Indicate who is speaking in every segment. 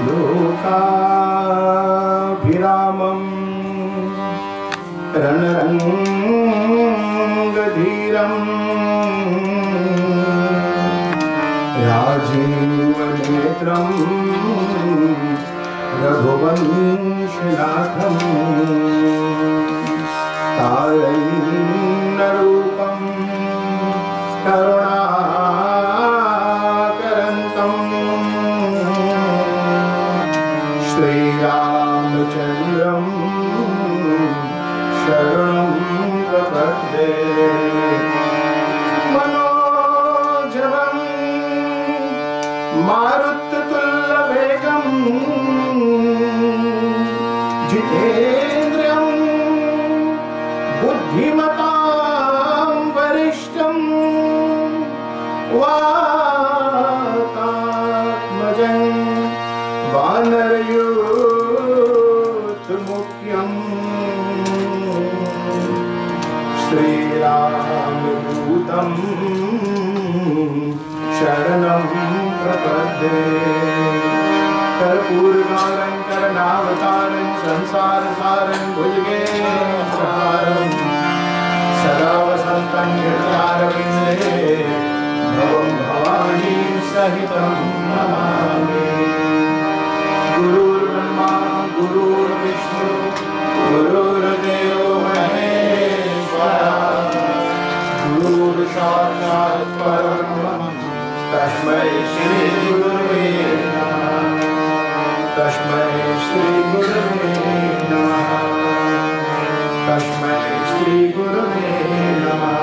Speaker 1: लोकाभिरामम् रणरङ्गधीरम् राजीवनेत्रम् रघुवंशनाथम् तारण्यरूपम् करुणाकरन्तम् श्रीरामचन्द्रम् शरणं प्रपद्ये मनोजवम् मारुततुल्यवेगम् जितेन्द्रियं बुद्धिमतां वरिष्ठं वातात्मजं वानरयूथमुख्यम् श्रीरामदूतं शरणं प्रपद्ये कर्पूरगौरं करणावतारं संसारसारं भुजगेन्द्रहारं सदा वसन्तं हृदयारविन्दे भवं भवानी सहितं नमामि। गुरुर्ब्रह्मा गुरुर्विष्णु गुरुर्देवो महेश्वरः गुरुर्साक्षात् परब्रह्म तस्मै श्री गुरुवे नमः। तस्मै श्री गुरुवे नमः। तस्मै श्री गुरुवे नमः।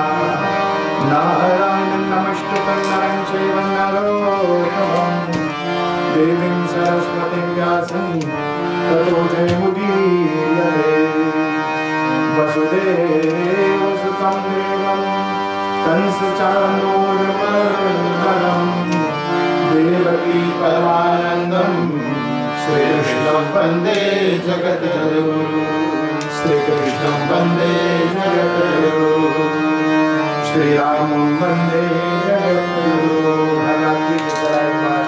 Speaker 1: नारायणं नमस्तुतं नरं चैव नरोत्तमं देवीं सरस्वतीं व्यासं ततो जयमुदीरये। वसुदेवसुतं देवं कंसचाणूरमर्दनं देवकी परमानन्दं श्रीकृष्णं वन्दे जगद्गुरुं। श्रीकृष्णं वन्दे जगद्गुरुं। श्रीरामं वन्दे जगद्गुरुं। हनुमान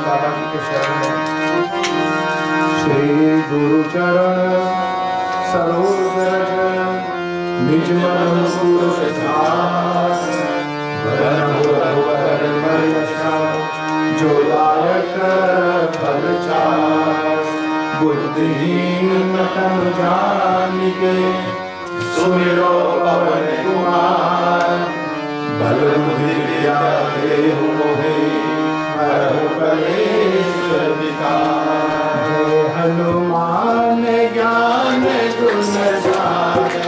Speaker 1: बाबा जी के शरण में श्री गुरुचरण सरोज निज मन पुरुष जो लायक फल चार बुद्धिहीन तन जानिके सुमिरो पवन कुमार बल बुद्धि विद्या देहु मोहे हरहु कलेश विकार। जो हनुमान ज्ञान गुण सागर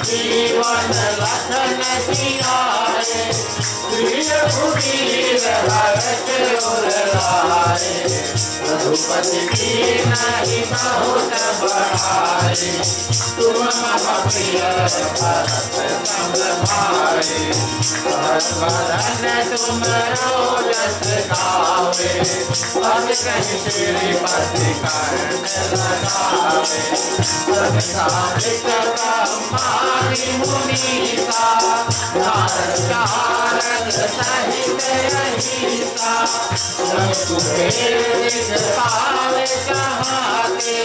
Speaker 1: जीवन लखन जियाए रघुपति की नहीं बहुत बढ़ाए, तुम महाप्रिय भरत सब भाई। वरन तुम रोजस गावे, पद कहीं श्रीपति कर्ण लगावे। संसारिक ब्रह्मादि मुनीसा, नारद शारद सहित अहिसा। पावे कहाते,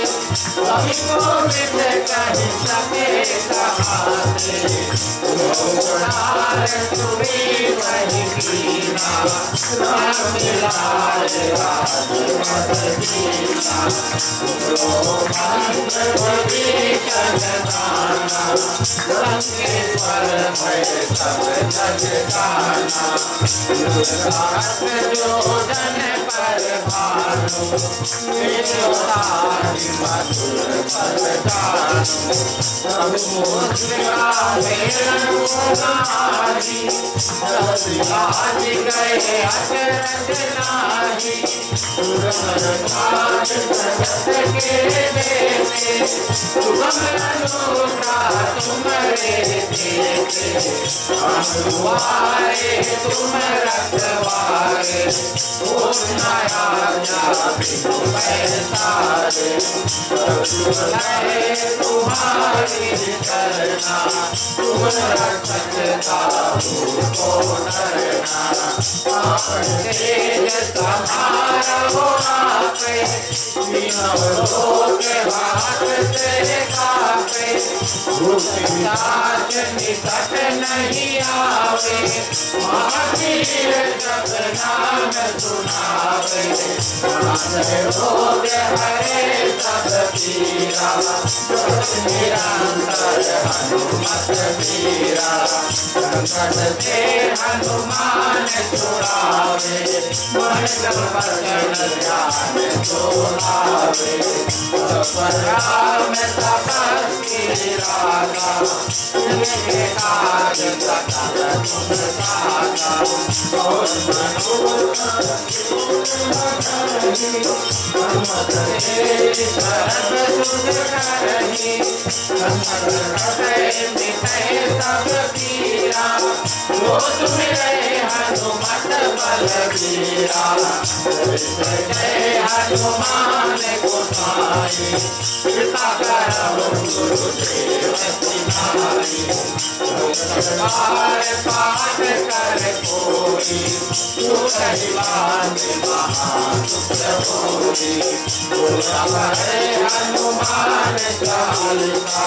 Speaker 1: कभी को मिट कहीं सके कहाते। तुम्हें वही कीना, राम मिलाए राजपद दीना। जगदाना, लंकेश्वर भय सब जग जाना। जो जन पर भानु, देवतारि मधुर पद जानु। सब मुद्रिका नारी, आज गए अचरज नाही। सुरवर काज जगत के देते, सुगम अनुग्रह तुम्हारे देते। अनुवारे तुम रखवारे, नया बिनु पैसारे। तुम्हारी करना, तुम रक्षक काहू को डरना। तेज तुम्हारा हो आपे, तीनों लोक हाथ से कापे। भूत निकट नहीं आवे, महावीर जब नाम सुनावे। रोग हरे सब पीरा, निरंतर हनुमत वीरा। संकट से हनुमान छुड़ावे, मन वचन ध्यान जो लावे। राम तपस्वी राजा, काज सकल तुम साजा। और मनोरथ शरण सुध करही, सब पीरा। जो सुमिरै हनुमत बलबीरा, जय हनुमान गोसाई। कृपा करहु गुरुदेव सिनाई, पाठ कर कोई। हनुमान चालीसा,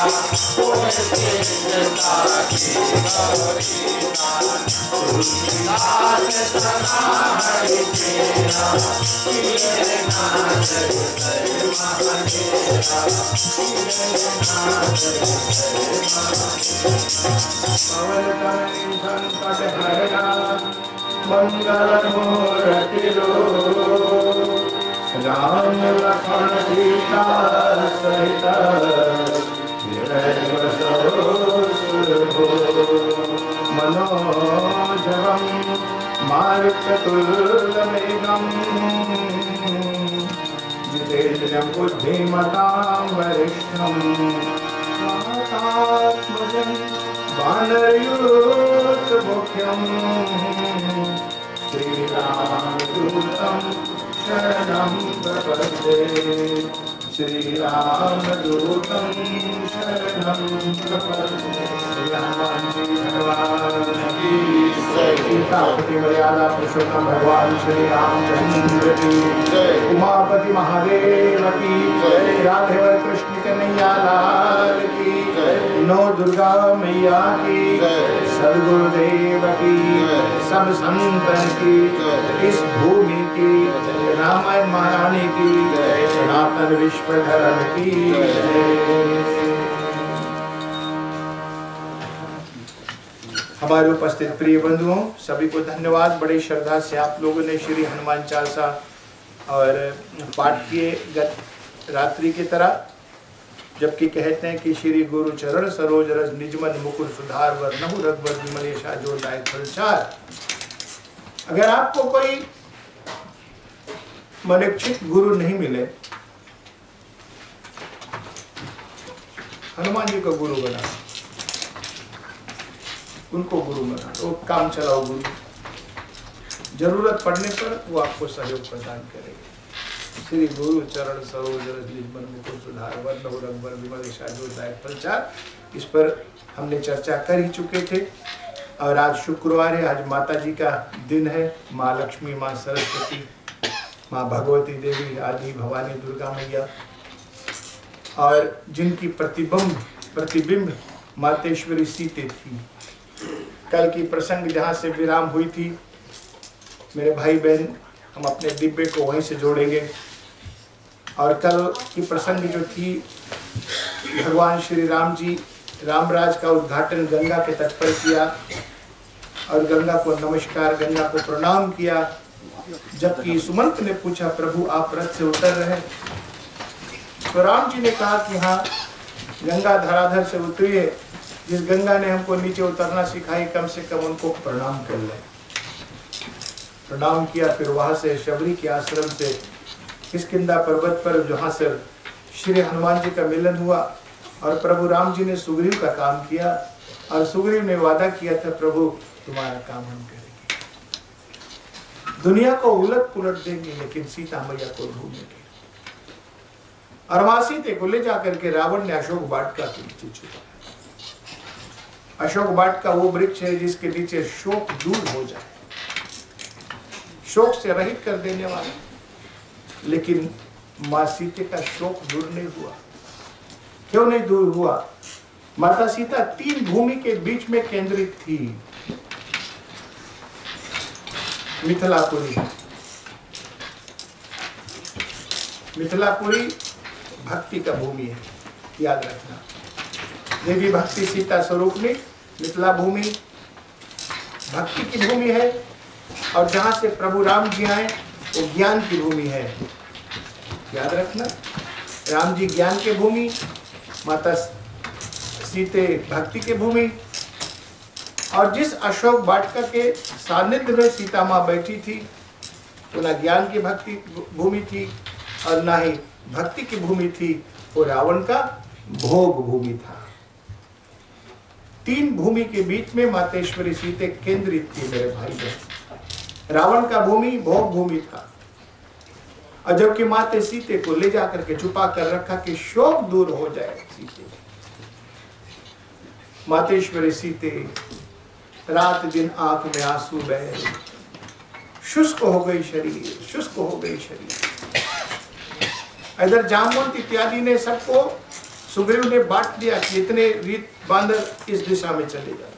Speaker 1: तुलसीदास सदा हरि तेरा। मंगल मूर्ति राम लक्ष्मण सीता सहित, मनोजवं मारुततुल्यवेगं। जितेन्द्रियं बुद्धिमतां वरिष्ठं, वातात्मजं वानरयूथमुख्यं। श्रीरामदूतं शरणं प्रपद्ये, श्रीरामदूतं शरणं प्रपद्ये। सीतापति मर्यादा पुरुषोत्तम भगवान श्री रामचंद्र की जय। उमापति महादेव की जय। राधेवर कृष्ण कन्हैया लाल की जय। नौ दुर्गा मैया की जय। सदगुरुदेव की जय। सब संतन की जय। इस भूमि की रामायण महारानी की जय। सनातन विश्व धर्म की जय। हमारे उपस्थित प्रिय बंधुओं सभी को धन्यवाद। बड़ी श्रद्धा से आप लोगों ने श्री हनुमान चालीसा और पाठ किए गत रात्रि की तरह। जबकि कहते हैं कि श्री गुरु चरण सरोज रज निजमन मुकुर सुधार वर नहु रघुवर विमलेशा जो दाय फलचार। अगर आपको कोई मनिक्षित गुरु नहीं मिले, हनुमान जी को गुरु बना, उनको गुरु बना, वो काम चलाओ गुरु, जरूरत पड़ने पर वो आपको सहयोग प्रदान करेगा। श्री गुरु चरण सरोज रज निजमन मुकुर सुधार वर नहु रघुवर विमलेशा जो दाय फलचार। इस पर हमने चर्चा कर ही चुके थे। और आज शुक्रवार है, आज माता जी का दिन है। माँ लक्ष्मी, माँ सरस्वती, माँ भगवती देवी आदि, भवानी, दुर्गा मैया, और जिनकी प्रतिबिंब मातेश्वरी सीते थी। कल की प्रसंग जहाँ से विराम हुई थी, मेरे भाई बहन, हम अपने डिब्बे को वहीं से जोड़ेंगे। और कल की प्रसंग जो थी, भगवान श्री राम जी रामराज का उद्घाटन गंगा के तट पर किया और गंगा को नमस्कार, गंगा को प्रणाम किया। जबकि सुमंत ने पूछा, प्रभु आप रथ से उतर रहे? तो राम जी ने कहा कि हाँ, गंगा धराधर से उतरिए, जिस गंगा ने हमको नीचे उतरना सिखाई, कम से कम उनको प्रणाम कर ले। प्रणाम किया। फिर वहां से शबरी के आश्रम से किष्किंधा पर्वत पर, जहाँ से श्री हनुमान जी का मिलन हुआ, और प्रभु राम जी ने सुग्रीव का काम किया, और सुग्रीव ने वादा किया था, प्रभु तुम्हारा काम हम करेंगे, दुनिया को उलट पुलट देंगे, लेकिन सीता मैया को ढूंढेंगे। और वहां सीते को ले जाकर के रावण ने अशोक वाटिका के नीचे छुपाया। अशोक वाटिका वो वृक्ष है जिसके नीचे शोक दूर हो जाए, शोक से रहित कर देने वाला। लेकिन माँ सीते का शोक दूर नहीं हुआ। क्यों नहीं दूर हुआ? माता सीता 3 भूमि के बीच में केंद्रित थी। मिथिलापुरी, मिथिलापुरी भक्ति का भूमि है, याद रखना। देवी भक्ति सीता स्वरूप में मिथिला भूमि भक्ति की भूमि है, और जहां से प्रभु राम जी आए वो ज्ञान की भूमि है, याद रखना। राम जी ज्ञान की भूमि, माता सीते भक्ति की भूमि। और जिस अशोक वाटिका के सानिध्य में सीता माँ बैठी थी, वो ना ज्ञान की भक्ति भूमि थी और ना ही भक्ति की भूमि थी, वो रावण का भोग भूमि था। 3 भूमि के बीच में मातेश्वरी सीते केंद्रित थी मेरे भाई बहन। रावण का भूमि भोग भूमि था, और जबकि माते सीते को ले जाकर के छुपा कर रखा कि शोक दूर हो जाए। सीते, मातेश्वरी सीते रात दिन आंख में आंसू बह, शुष्क हो गई शरीर, शुष्क हो गई शरीर। इधर जामवंत इत्यादि ने सबको, सुग्रीव ने बांट दिया कि इतने रीत बांदर इस दिशा में चले जाओ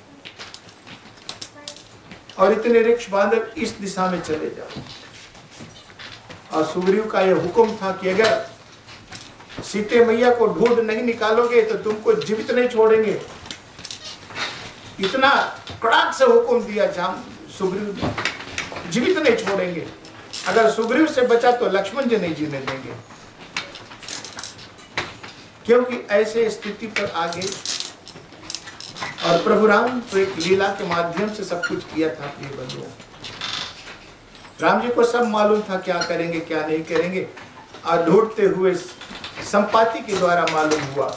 Speaker 1: और इतने रिक्ष बांदर इस दिशा में चले जाओ। और सुग्रीव का यह हुक्म था कि अगर सीते मैया को ढूंढ नहीं निकालोगे तो तुमको जीवित नहीं छोड़ेंगे। इतना कड़ाक से हुक्म दिया सुग्रीव ने, जीवित नहीं छोड़ेंगे। अगर सुग्रीव से बचा तो लक्ष्मण जी नहीं जीने देंगे, क्योंकि ऐसे स्थिति पर आ गए। और प्रभु राम तो एक लीला के माध्यम से सब कुछ किया था प्रिय बंधुओं। राम जी को सब मालूम था क्या करेंगे क्या नहीं करेंगे, और ढूंढते हुए संपाति के द्वारा मालूम हुआ।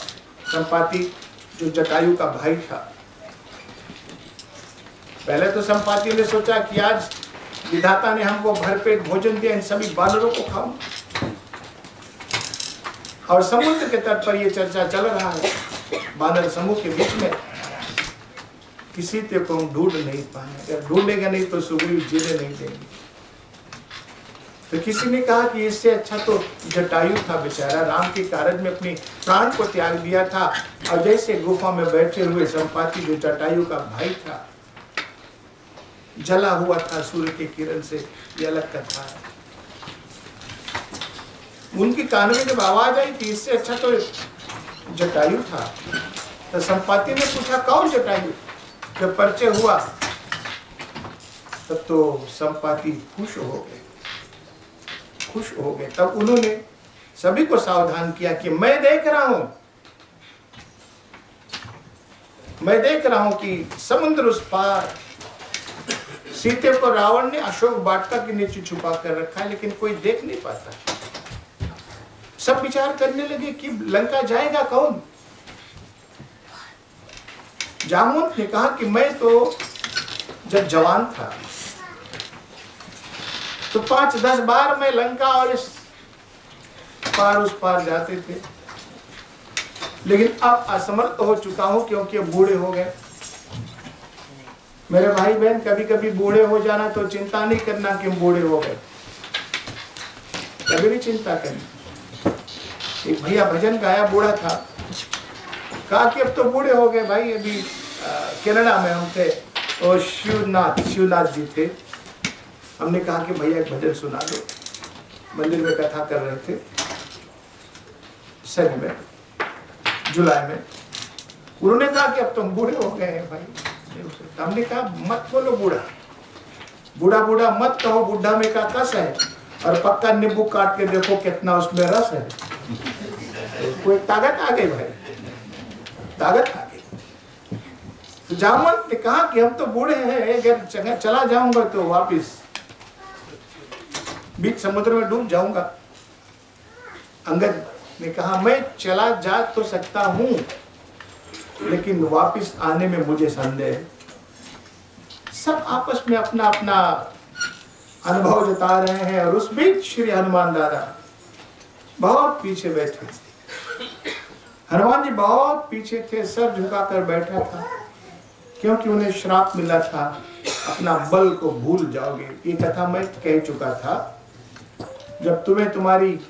Speaker 1: संपाति जो जटायु का भाई था। पहले तो संपाति ने सोचा कि आज विधाता ने हमको भरपेट भोजन दिया, इन सभी बानरों को खाऊं। और समुद्र के तट पर यह चर्चा चल रहा है, बानर समूह के बीच में, किसी को हम ढूंढ नहीं पाए। अगर ढूंढेगा नहीं तो सुग्रीव जीने नहीं देंगे। तो किसी ने कहा कि इससे अच्छा तो जटायु था बेचारा, राम के कारण में अपनी प्राण को त्याग दिया था। और जैसे गुफा में बैठे हुए संपाति जो जटायु का भाई था, जला हुआ था सूर्य के किरण से, ये अलग कथा है। उनके कान में जब आवाज आई कि इससे अच्छा तो जटायु था, तो संपाति ने पूछा कौन जटायु? जब परिचय हुआ तब तो संपाति खुश हो गए, खुश हो गए। तब उन्होंने सभी को सावधान किया कि मैं देख रहा हूं मैं देख रहा हूं कि समुद्र उस पार सीते को रावण ने अशोक वाटिका के नीचे छुपा कर रखा है, लेकिन कोई देख नहीं पाता। सब विचार करने लगे कि लंका जाएगा कौन। जामवंत ने कहा कि मैं तो जब जवान था तो 5-10 बार मैं लंका और इस पार उस पार जाते थे, लेकिन अब असमर्थ हो चुका हूं क्योंकि अब बूढ़े हो गए। मेरे भाई बहन, कभी कभी बूढ़े हो जाना तो चिंता नहीं करना कि हम बूढ़े हो गए, कभी नहीं चिंता करनी। एक भैया भजन गाया, बूढ़ा था, कहा कि अब तो बूढ़े हो गए भाई। अभी कनाडा में हम थे और शिवनाथ जी थे। हमने कहा कि भैया एक भजन सुना दो। मंदिर में कथा कर रहे थे सनी में, जुलाई में। उन्होंने कहा कि अब तुम बूढ़े हो गए हैं भाई। हमने कहा मत बोलो बूढ़ा, बूढ़ा बूढ़ा मत कहो, बुढ़ा में का कस है, और पक्का नींबू काट के देखो कितना उसमें रस है। कोई ताकत आ गई भाई, ताकत आ गई। तो जामवंत ने कहा कि हम तो बूढ़े हैं, अगर चला जाऊंगा तो वापिस बीच समुद्र में डूब जाऊंगा। अंगद ने कहा मैं चला जा तो सकता हूं, लेकिन वापिस आने में मुझे संदेह है। सब आपस में अपना अपना अनुभव जता रहे हैं, और उस बीच श्री हनुमान दादा बहुत पीछे बैठे थे। हनुमान जी बहुत पीछे थे, सर झुकाकर बैठा था, क्योंकि उन्हें श्राप मिला था अपना बल को भूल जाओगे। ये कथा मैं कह चुका था, जब तुम्हें तुम्हारी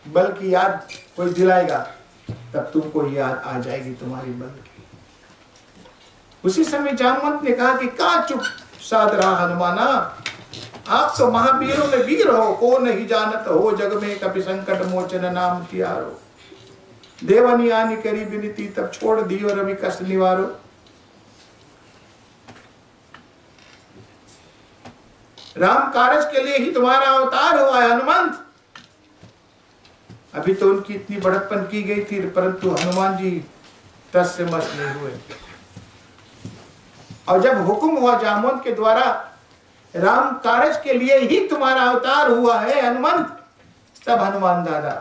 Speaker 1: बल की याद कोई दिलाएगा तब तुमको याद आ जाएगी तुम्हारी बल की। उसी समय जामवंत ने कहा कि का चुप साध रहा हनुमाना, आप तो महावीरों में वीर हो, को नहीं जानत हो जग में कपि संकट मोचन नाम तिहारो। देवनी आनी करी विनती तब छोड़ दियो रवि कष्ट निवारो। राम कारज के लिए ही तुम्हारा अवतार हुआ है हनुमंत। अभी तो उनकी इतनी बढ़तपन की गई थी, परंतु हनुमान जी तस से मस नहीं हुए। और जब हुक्म हुआ जामवंत के द्वारा राम कारज के लिए ही तुम्हारा अवतार हुआ है हनुमंत, तब हनुमान दादा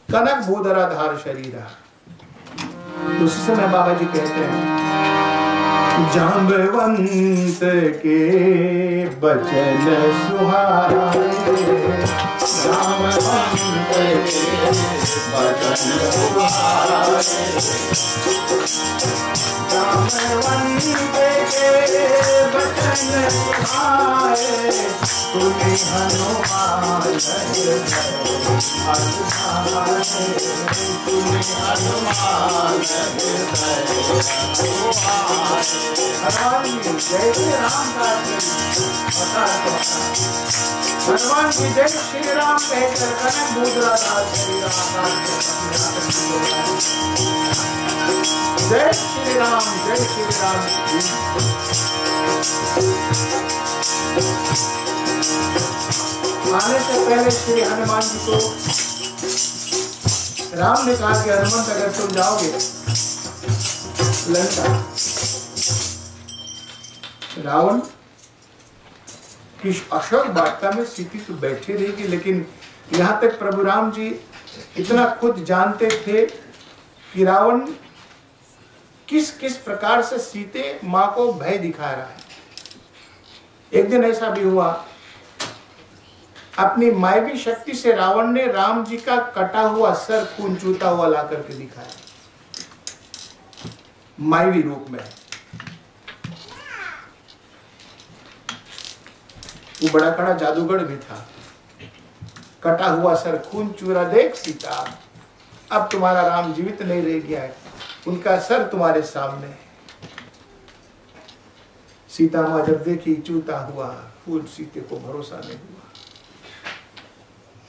Speaker 1: कनक भूधरा धार शरीरा। उसी समय बाबा जी कहते हैं, जाम्बवंत के बचन सुहाए, जाम्बवंत के बचन सुहाए, जाम्बवंत के बचन सुहाए, तुम्हें हनुमान हनुमान जी जय श्री राम कहकर कनक भूधरा धार शरीरा। जय श्री राम, जय श्री राम। आने से पहले श्री हनुमान जी को राम ने कहा कि हनुमंत अगर तुम जाओगे लंका, रावण की अशोक वाटिका में सीती तो बैठी रहेगी, लेकिन यहाँ तक प्रभु राम जी इतना खुद जानते थे कि रावण किस किस प्रकार से सीते माँ को भय दिखा रहा है। एक दिन ऐसा भी हुआ, अपनी मायवी शक्ति से रावण ने राम जी का कटा हुआ सर खून चूता हुआ ला करके दिखाया, मायवी रूप में। वो बड़ा कड़ा जादूगर भी था। कटा हुआ सर खून चूरा देख सीता, अब तुम्हारा राम जीवित नहीं रह गया है, उनका सर तुम्हारे सामने है। सीता माँ जब देखी चूता हुआ खून, सीते को भरोसा नहीं हुआ।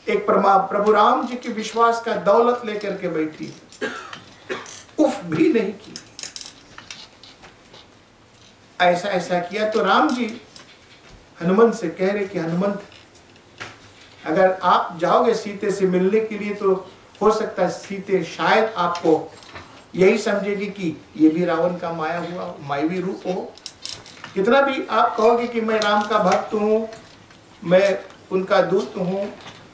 Speaker 1: एक प्रभु राम जी की विश्वास का दौलत लेकर के बैठी, उफ भी नहीं की। ऐसा ऐसा किया तो राम जी हनुमंत से कह रहे कि हनुमंत, अगर आप जाओगे सीते से मिलने के लिए तो हो सकता है सीते शायद आपको यही समझेगी कि ये भी रावण का माया हुआ मायावी रूप हो। कितना भी आप कहोगे कि मैं राम का भक्त हूँ, मैं उनका दूत हूँ,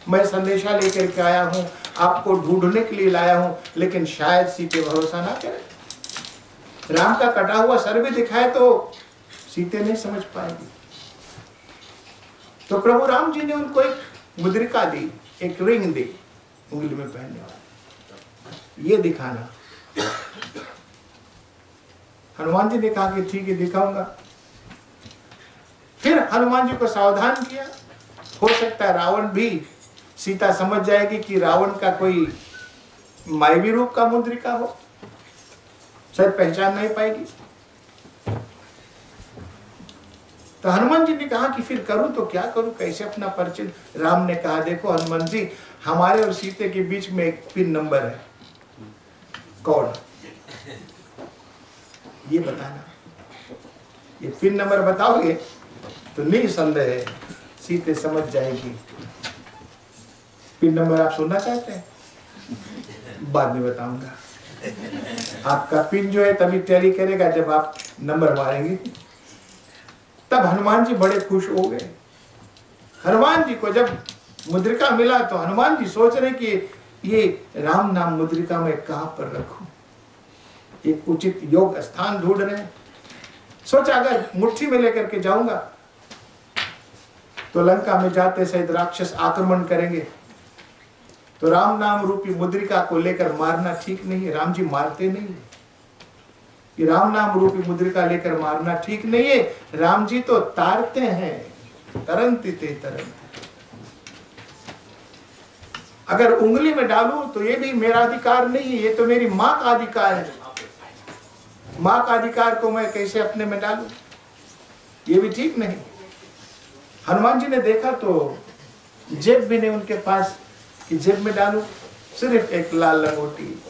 Speaker 1: मैं संदेशा लेकर के आया हूँ, आपको ढूंढने के लिए लाया हूँ, लेकिन शायद सीते भरोसा ना करे। राम का कटा हुआ सर भी दिखाए तो सीते नहीं समझ पाएगी। तो प्रभु राम जी ने उनको एक मुद्रिका दी, एक रिंग दी उंगली में पहनने वाला, ये दिखाना। हनुमान जी ने कहा कि ठीक है दिखाऊंगा। फिर हनुमान जी को सावधान किया, हो सकता है रावण भी सीता समझ जाएगी कि रावण का कोई मायावी रूप का मुद्रिका हो, शायद पहचान नहीं पाएगी। तो हनुमान जी ने कहा कि फिर करूं तो क्या करूं, कैसे अपना परिचय। राम ने कहा देखो हनुमान जी, हमारे और सीते के बीच में एक पिन नंबर है, कौन ये बताना। ये पिन नंबर बताओगे तो निसंदेह सीते समझ जाएगी। पिन नंबर आप सुनना चाहते हैं? बाद में बताऊंगा। आपका पिन जो है तभी टैली करेगा जब आप नंबर मारेंगे। तब हनुमान जी बड़े खुश हो गए। हनुमान जी को जब मुद्रिका मिला तो हनुमान जी सोच रहे कि ये राम नाम मुद्रिका मैं कहां पर रखूं, एक उचित योग स्थान ढूंढ रहे हैं। सोचा अगर मुट्ठी में लेकर के जाऊंगा तो लंका में जाते सहित राक्षस आक्रमण करेंगे, तो राम नाम रूपी मुद्रिका को लेकर मारना ठीक नहीं है। राम जी मारते नहीं, ये राम नाम रूपी मुद्रिका लेकर मारना ठीक नहीं है। राम जी तो तारते हैं, तरंती ते तरंती। अगर उंगली में डालूं तो ये भी मेरा अधिकार नहीं है, ये तो मेरी माँ का अधिकार है। माँ का अधिकार को मैं कैसे अपने में डालूं, ये भी ठीक नहीं। हनुमान जी ने देखा तो जेब भी नहीं उनके पास कि जेब में डालूं, सिर्फ एक लाल लंगोटी।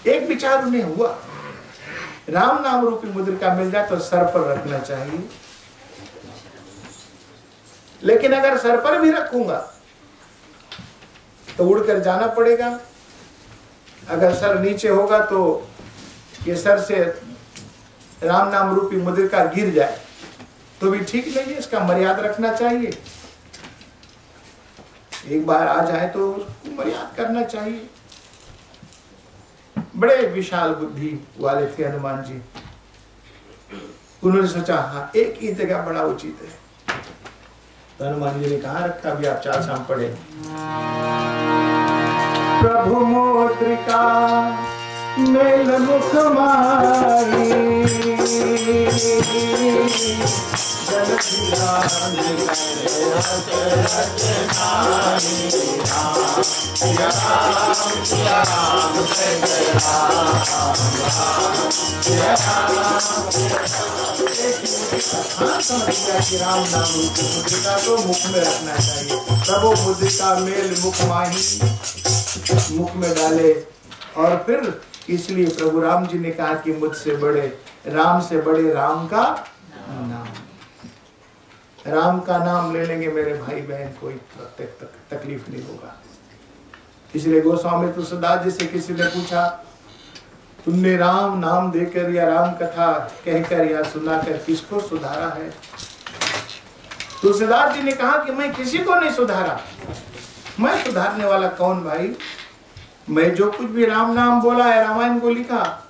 Speaker 1: एक विचार उन्हें हुआ, राम नाम रूपी मुद्रिका मिल जाए तो सर पर रखना चाहिए, लेकिन अगर सर पर भी रखूंगा तो उड़कर जाना पड़ेगा। अगर सर नीचे होगा तो ये सर से राम नाम रूपी मुद्रिका गिर जाए तो भी ठीक नहीं है, इसका मर्यादा रखना चाहिए। एक बार आ जाए तो उसको मर्यादा करना चाहिए। बड़े विशाल बुद्धि वाले थे हनुमान जी। उन्होंने सोचा हाँ एक ही जगह बड़ा उचित है। तो हनुमान जी ने कहा रखा, अभी आप चार शाम पढ़े। प्रभु मुद्रिका मेल मुख मारी, राम नाम मुद्रिका को मुख में रखना चाहिए। प्रभु मुद्रिका मेल मुख माही, मुख में डाले। और फिर इसलिए प्रभु राम जी ने कहा कि मुझसे बड़े राम से बड़े राम का नाम। राम का नाम ले लेंगे मेरे भाई बहन, कोई तकलीफ नहीं होगा। इसलिए गोस्वामी तुलसीदास जी से किसी ने पूछा, तुमने राम नाम देकर या राम कथा कहकर या सुनाकर किसको सुधारा है? तुलसीदास जी ने कहा कि मैं किसी को नहीं सुधारा। मैं सुधारने वाला कौन भाई? मैं जो कुछ भी राम नाम बोला है, रामायण को लिखा,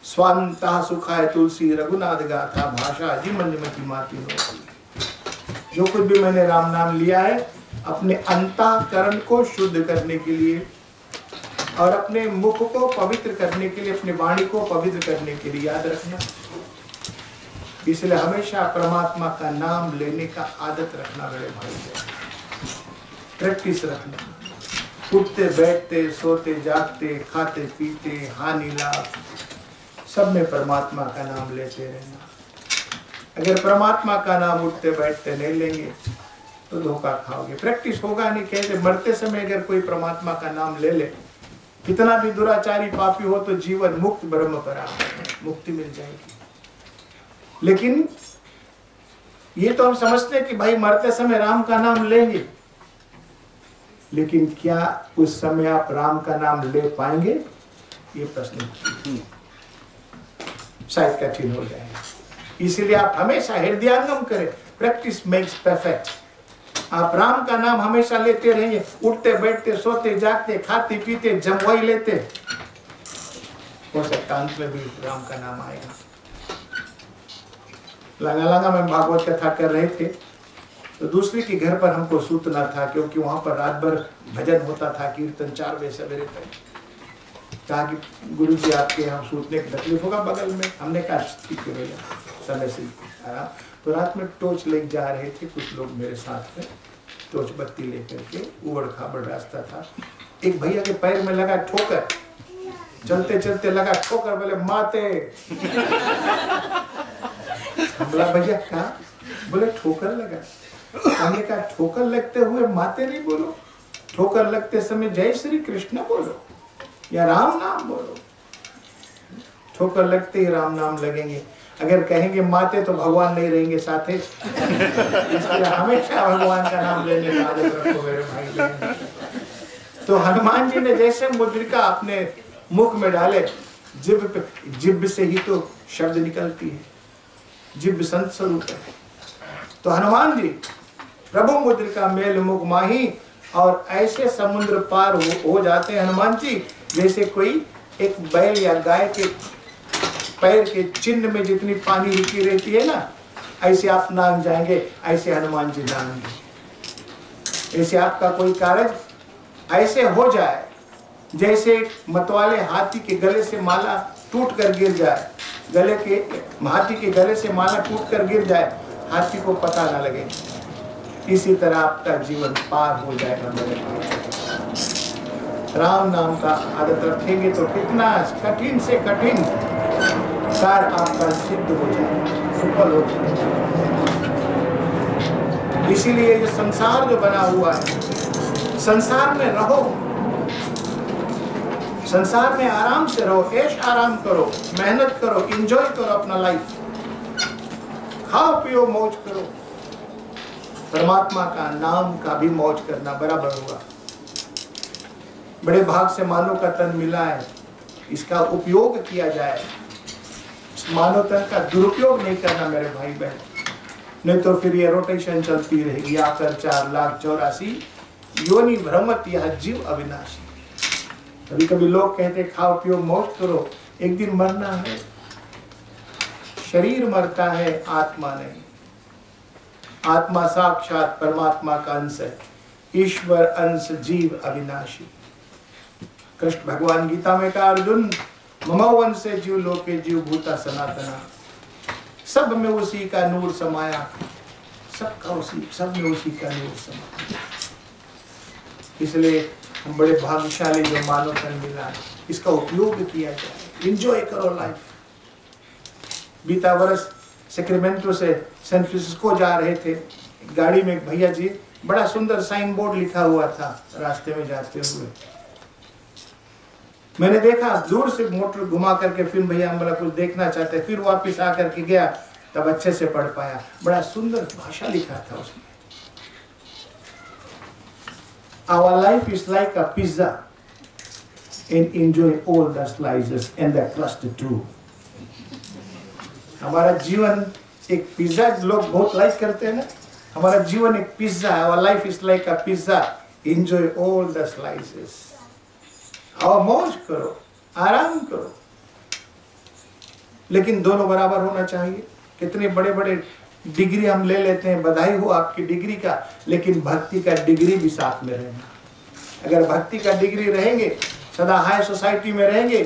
Speaker 1: स्वांता सुखाय तुलसी रघुनाथ गाथा, भाषा जीवन मति माती होती। जो कुछ भी मैंने राम नाम लिया है अपने अंतःकरण को शुद्ध करने के लिए और अपने मुख को पवित्र करने के लिए, अपनी वाणी को पवित्र करने के लिए, याद रखना। इसलिए हमेशा परमात्मा का नाम लेने का आदत रखना बड़े भाई, प्रैक्टिस रखना। उठते बैठते सोते जागते खाते पीते हानि लाभ सब में परमात्मा का नाम लेते रहना। अगर परमात्मा का नाम उठते बैठते नहीं लेंगे तो धोखा खाओगे। प्रैक्टिस होगा नहीं। कहते मरते समय अगर कोई परमात्मा का नाम ले ले, कितना भी दुराचारी पापी हो तो जीवन मुक्त ब्रह्म परा, मुक्ति मिल जाएगी। लेकिन ये तो हम समझते हैं कि भाई मरते समय राम का नाम लेंगे, लेकिन क्या उस समय आप राम का नाम ले पाएंगे, ये प्रश्न शायद कठिन हो जाएगा। इसीलिए आप हमेशा हृदयांगम करें, प्रैक्टिस मेक्स परफेक्ट। आप राम का नाम हमेशा लेते रहेंगे, उठते बैठते सोते जागते खाते पीते जमवाई लेते, हो सकता अंत में भी राम का नाम आएगा। लंगा में भागवत कथा कर रहे थे तो दूसरे के घर पर हमको सूतना था, क्योंकि वहां पर रात भर भजन होता था, कीर्तन 4 बजे सवेरे तक। कहा कि गुरु जी आपके यहाँ सूतने की तकलीफ होगा बगल में। हमने कहा ठीक है भैया, समय से आराम। तो रात में टॉर्च लेके जा रहे थे कुछ लोग मेरे साथ में, टॉर्च बत्ती लेकर के, उबड़ खाबड़ रास्ता था। एक भैया के पैर में लगा ठोकर, चलते चलते लगा ठोकर, बोले माते। बोला भैया कहा? बोले ठोकर लगा। हमने कहा ठोकर लगते हुए माते नहीं बोलो, ठोकर लगते समय जय श्री कृष्ण बोलो या राम नाम बोलो। ठोकर लगते ही राम नाम लगेंगे। अगर कहेंगे माते तो भगवान नहीं रहेंगे साथे। इसलिए हमेशा भगवान का नाम लेने का आदत रखो मेरे भाई बहन। तो हनुमान जी ने जैसे मुद्रिका अपने मुख में डाले, जिब्ब से ही तो शब्द निकलती है, जिब्ब संत स्वरूप है। तो हनुमान जी प्रभु मुद्रिका मेल मुख माही, और ऐसे समुद्र पार हो जाते हैं हनुमान जी, जैसे कोई एक बैल या गाय के पैर के चिन्ह में जितनी पानी रुकी रहती है ना, ऐसे आप नाम जाएंगे, ऐसे हनुमान जी नामेंगे। ऐसे आपका कोई कार्य ऐसे हो जाए जैसे मतवाले हाथी के गले से माला टूट कर गिर जाए, हाथी के गले से माला टूट कर गिर जाए, हाथी को पता ना लगे। इसी तरह आपका जीवन पार हो जाएगा मेरे भाई। राम नाम का आदत रखेंगे तो कितना कठिन से कठिन कार्य आपका सिद्ध हो जाएगा, सफल हो जाएगा। इसीलिए ये संसार जो बना हुआ है, संसार में रहो, संसार में आराम से रहो, ऐश आराम करो, मेहनत करो, एंजॉय करो अपना लाइफ, खाओ पियो मौज करो। परमात्मा का नाम का भी मौज करना बराबर होगा। बड़े भाग से मानव का तन मिला है, इसका उपयोग किया जाए, मानव तन का दुरुपयोग नहीं करना मेरे भाई बहन, नहीं तो फिर ये रोटेशन चलती रहेगी। आकर 4,84,000 योनि भ्रमत यह जीव अविनाशी। कभी कभी लोग कहते खाओ पियो मौज करो, एक दिन मरना है। शरीर मरता है, आत्मा नहीं। आत्मा साक्षात परमात्मा का अंश है, ईश्वर अंश जीव अविनाशी। कृष्ण भगवान गीता में कहा अर्जुन मम वंशे जीव लोके जीव भूता सनातना, सब में उसी का नूर समाया, सब में उसी का नूर समाया। इसलिए हम बड़े भाग्यशाली जो मानव तन मिला है, इसका उपयोग किया जाए, एंजॉय करो लाइफ। बीता वर्ष सेक्रेमेंटो से सैन फ्रांसिस्को जा रहे थे, गाड़ी में भैया जी, बड़ा सुंदर साइन बोर्ड लिखा हुआ था रास्ते में जाते हुए। मैंने देखा दूर से मोटर घुमा करके, फिर भैया बोला कुछ देखना चाहते, फिर वापस आकर के गया, तब अच्छे से पढ़ पाया। बड़ा सुंदर भाषा लिखा था उसमें। Our life is like a pizza and enjoy all the slices and the crust too. हमारा जीवन एक पिज्जा, लोग बहुत लाइक करते हैं ना, हमारा जीवन एक पिज्जा है। Our life is like a pizza, enjoy all the slices. आओ मौज करो, आराम करो, लेकिन दोनों बराबर होना चाहिए। कितने बड़े बड़े डिग्री हम ले लेते हैं, बधाई हो आपकी डिग्री का, लेकिन भक्ति का डिग्री भी साथ में रहना। अगर भक्ति का डिग्री रहेंगे, सदा हाई सोसाइटी में रहेंगे,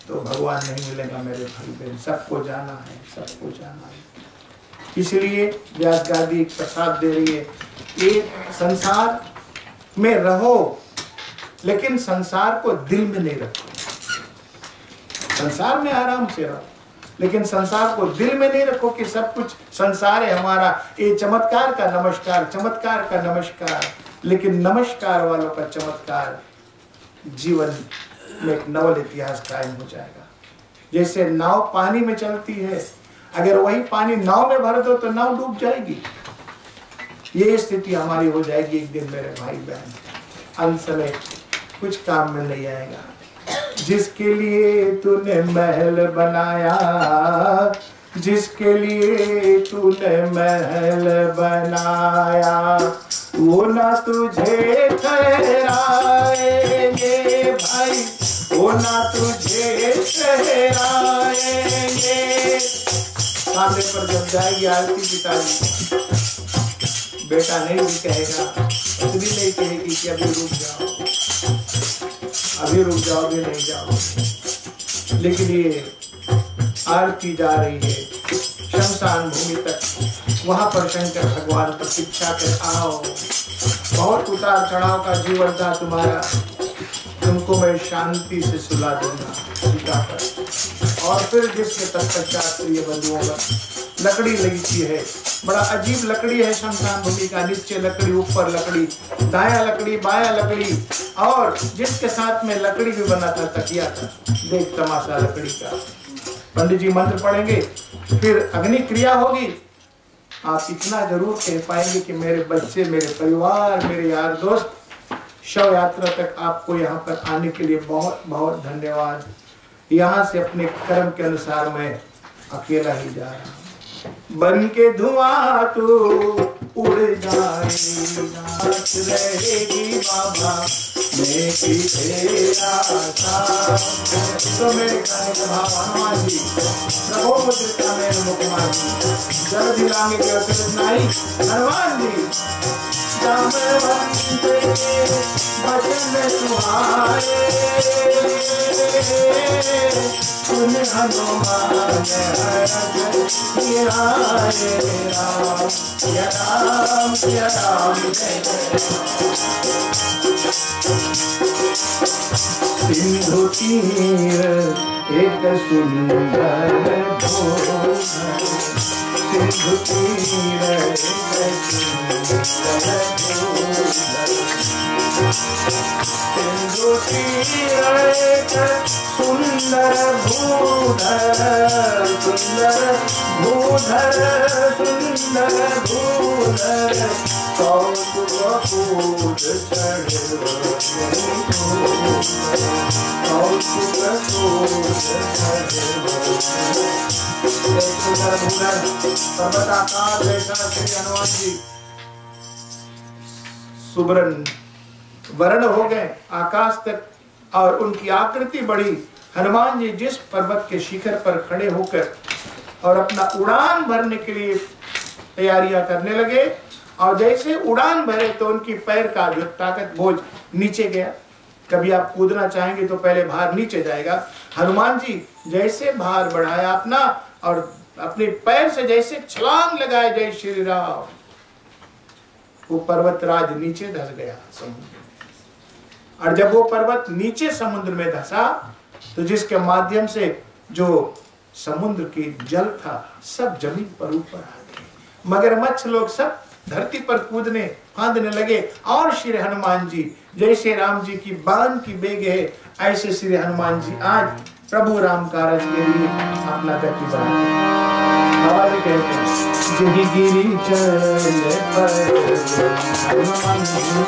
Speaker 1: तो भगवान नहीं मिलेगा मेरे भाई बहन। सबको जाना है, सबको जाना है। इसलिए व्यास गादी एक प्रसाद दे रही है, ये संसार में रहो, लेकिन संसार को दिल में नहीं रखो। संसार में आराम से रहो, लेकिन संसार को दिल में नहीं रखो कि सब कुछ संसार है हमारा। ये चमत्कार का नमस्कार, चमत्कार का नमस्कार, लेकिन नमस्कार वालों का चमत्कार जीवन में एक नवल इतिहास कायम हो जाएगा। जैसे नाव पानी में चलती है, अगर वही पानी नाव में भर दो तो नाव डूब जाएगी। ये स्थिति हमारी हो जाएगी एक दिन मेरे भाई बहन। अंत में कुछ काम में नहीं आएगा। जिसके लिए तूने महल बनाया, जिसके लिए तूने महल बनाया, वो ना तुझे ठहराएंगे भाई, वो ना तुझे ठहराएंगे। सामने पर जब जाएगी आरती पिताजी, बेटा नहीं भी कहेगा, पत्नी नहीं कहेगी कि अभी रुक जाओ, अभी रुक जाओ, अभी नहीं जाओ। लेकिन ये आरती जा रही है शमशान भूमि तक, वहां पर शंकर भगवान प्रतीक्षा कर आओ, बहुत उतार चढ़ाव का जीवन था तुम्हारा, तुमको मैं शांति से सुला दूंगा सीता पर। और फिर जिसके तत्पश्चात प्रिय बंधुओं पर लकड़ी लगी है, बड़ा अजीब लकड़ी है शमशान भूमि का, नीचे लकड़ी, ऊपर लकड़ी, दाया लकड़ी, बाया लकड़ी, और जिसके साथ में लकड़ी भी बना था, तकिया था। देख तमाशा लकड़ी का। पंडित जी मंत्र पढ़ेंगे, फिर अग्नि क्रिया होगी। आप इतना जरूर कह पाएंगे कि मेरे बच्चे, मेरे परिवार, मेरे यार दोस्त, शव यात्रा तक आपको यहाँ पर आने के लिए बहुत बहुत धन्यवाद। यहाँ से अपने कर्म के अनुसार मैं अकेला ही जा रहा हूँ। बन के धुआं तू उड़ जाएगी, नाच रहेगी बाबा मैं की तेरा साथ। तो मेरे गाने का भाव हनुमान जी, प्रभु मुद्रिका मेरे मुकुमान जी, जल दिलांगे के अतिरिक्त नहीं हनुमान जी। बचन तुम्हारे सुन हनुमान राम सिया राम सिंधु तीर एक सुंदर भोर, सिंधु तीर एक सुंदर भोर, सिंधु तीर एक सुंदर भूधर, सुंदर भूधर, सुंदर भूधर, कौतुक कूद चढ़, कौतुक कूद पर्वताकार जैसा श्री हनुमान जी सुबरन वर्ण हो गए आकाश तक, और उनकी आकृति बढ़ी। हनुमान जी जिस पर्वत के शिखर पर खड़े होकर और अपना उड़ान भरने के लिए तैयारियां करने लगे, और जैसे उड़ान भरे तो उनकी पैर का जो ताकत बोझ नीचे गया। कभी आप कूदना चाहेंगे तो पहले भार नीचे जाएगा। हनुमान जी जैसे भार बढ़ाया अपना, और अपने पैर से जैसे छलांग लगाए, जय श्री राम, वो पर्वतराज नीचे धस गया समुद्र में। और जब वो पर्वत नीचे समुद्र में धसा, तो जिसके माध्यम से जो समुद्र की जल था सब जमीन पर ऊपर आ गए, मगरमच्छ लोग सब धरती पर कूदने फांदने लगे। और श्री हनुमान जी जैसे राम जी की बाण की बेग है, ऐसे श्री हनुमान जी आज प्रभु राम कारज के लिए अपना गति बढ़ाते। जही गिरी चले पर हनुमान चले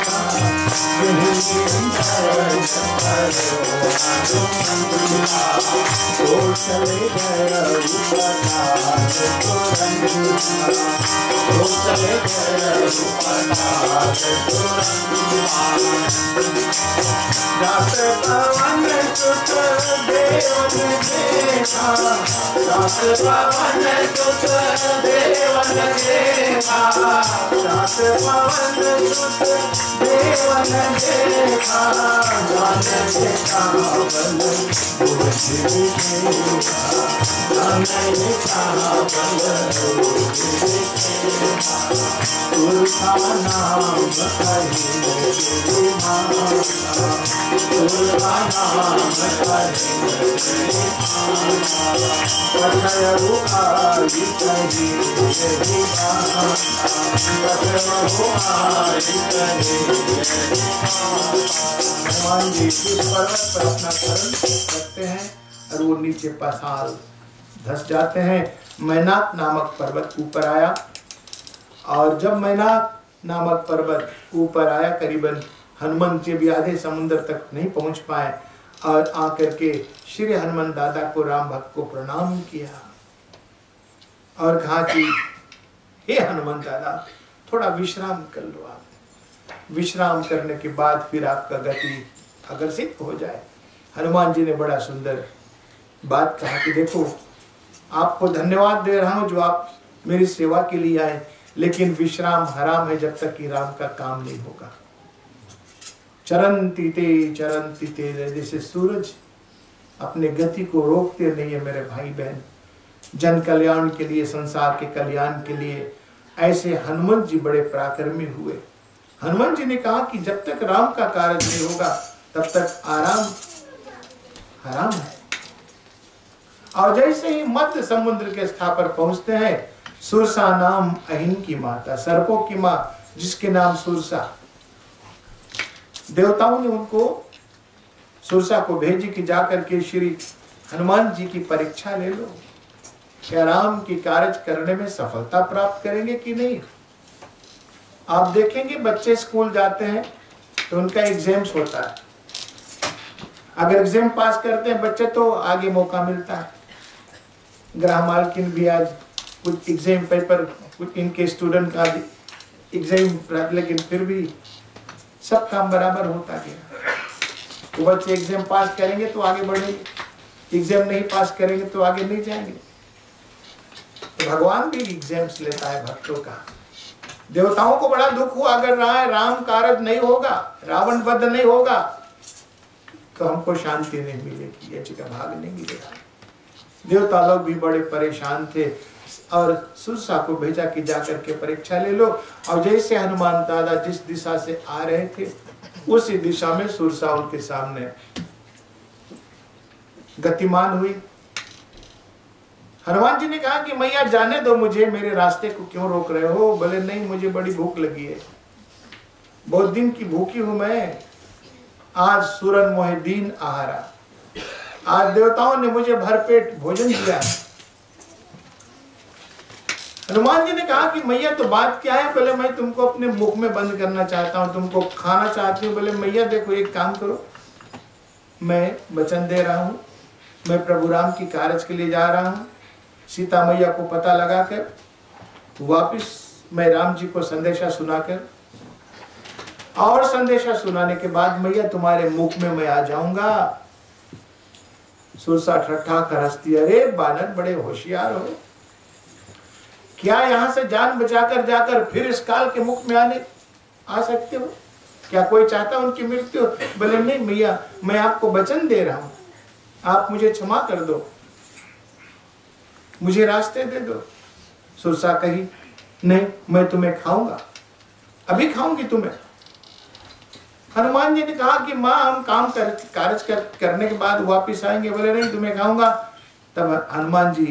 Speaker 1: पवन सुत देवन देखा, पवन सुत देवन देखा, पवन सुत देवन देखा, जान देखा बल बुझ देखा, जान देखा बल बुझ देखा, तुलसा नाम कहे तुलसा नाम हनुमान जी इस पर्वत पर अपना शरण रखते हैं और वो नीचे पासाल धस जाते हैं। मैनाक नामक पर्वत ऊपर आया, और जब मैनाक नामक पर्वत ऊपर आया, करीबन हनुमान जी भी आधे समुद्र तक नहीं पहुंच पाए और आकर के श्री हनुमान दादा को, राम भक्त को प्रणाम किया और कहा कि हे हनुमान दादा, थोड़ा विश्राम कर लो। आप विश्राम करने के बाद फिर आपका गति अग्रसित हो जाए। हनुमान जी ने बड़ा सुंदर बात कहा कि देखो, आपको धन्यवाद दे रहा हूं जो आप मेरी सेवा के लिए आए, लेकिन विश्राम हराम है जब तक कि राम का काम नहीं होगा। चरंती ते, जैसे सूरज अपने गति को रोकते नहीं है मेरे भाई बहन, जन कल्याण के लिए, संसार के कल्याण के लिए, ऐसे हनुमान जी बड़े पराक्रमी हुए। हनुमान जी ने कहा कि जब तक राम का कार्य नहीं होगा तब तक आराम हराम है। और जैसे ही मध्य समुद्र के स्थान पर पहुंचते हैं, सुरसा नाम अहिन की माता, सर्पों की मां जिसके नाम सुरसा, देवताओं ने उनको सुरसा को भेजी कि जाकर के श्री हनुमान जी की परीक्षा ले लो, क्या राम की कार्य करने में सफलता प्राप्त करेंगे कि नहीं। आप देखेंगे बच्चे स्कूल जाते हैं तो उनका एग्जाम्स होता है, अगर एग्जाम पास करते हैं बच्चे तो आगे मौका मिलता है। ग्राम मालकिन भी आज कुछ एग्जाम पेपर, कुछ इनके स्टूडेंट का एग्जाम, लेकिन फिर भी सब काम बराबर होता गया। तो बच्चे एग्जाम पास करेंगे तो आगे बढ़ेंगे, एग्जाम नहीं पास करेंगे तो आगे नहीं जाएंगे। तो भगवान भी एग्जाम्स लेता है भक्तों का। देवताओं को बड़ा दुख हुआ, अगर राम कार्य नहीं होगा, रावण वध नहीं होगा तो हमको शांति नहीं मिलेगी, ये जगह भाग नहीं मिलेगा। देवता लोग भी बड़े परेशान थे और सुरसा को भेजा कि जाकर के परीक्षा ले लो। और जैसे हनुमान दादा जिस दिशा से आ रहे थे उसी दिशा में सुरसा उनके सामने गतिमान हुई। हनुमान जी ने कहा कि मैया जाने दो मुझे, मेरे रास्ते को क्यों रोक रहे हो। बोले नहीं, मुझे बड़ी भूख लगी है, बहुत दिन की भूखी हूं मैं। आज सूरन मोहे दीन आहारा, आज देवताओं ने मुझे भरपेट भोजन दिया। हनुमान जी ने कहा कि मैया तो बात क्या है। बोले मैं तुमको अपने मुख में बंद करना चाहता हूं, तुमको खाना चाहती हूँ। बोले मैया देखो, एक काम करो, मैं वचन दे रहा हूं, मैं प्रभु राम की कार्य के लिए जा रहा हूं। सीता मैया को पता लगाकर वापिस मैं राम जी को संदेशा सुनाकर, और संदेशा सुनाने के बाद मैया तुम्हारे मुख में मैं आ जाऊंगा। सुरसा ठट्ठा कर हंसती, अरे बानर बड़े होशियार हो, क्या यहाँ से जान बचाकर जाकर फिर इस काल के मुख में आ सकते हो? क्या कोई चाहता उनकी मृत्यु? बोले नहीं मैया, मैं आपको वचन दे रहा हूं, आप मुझे क्षमा कर दो, मुझे रास्ते दे दो। सुरसा कही नहीं, मैं तुम्हें खाऊंगा, अभी खाऊंगी तुम्हें। हनुमान जी ने कहा कि माँ हम काम कार्य करने के बाद वापिस आएंगे। बोले नहीं, तुम्हें खाऊंगा। तब हनुमान जी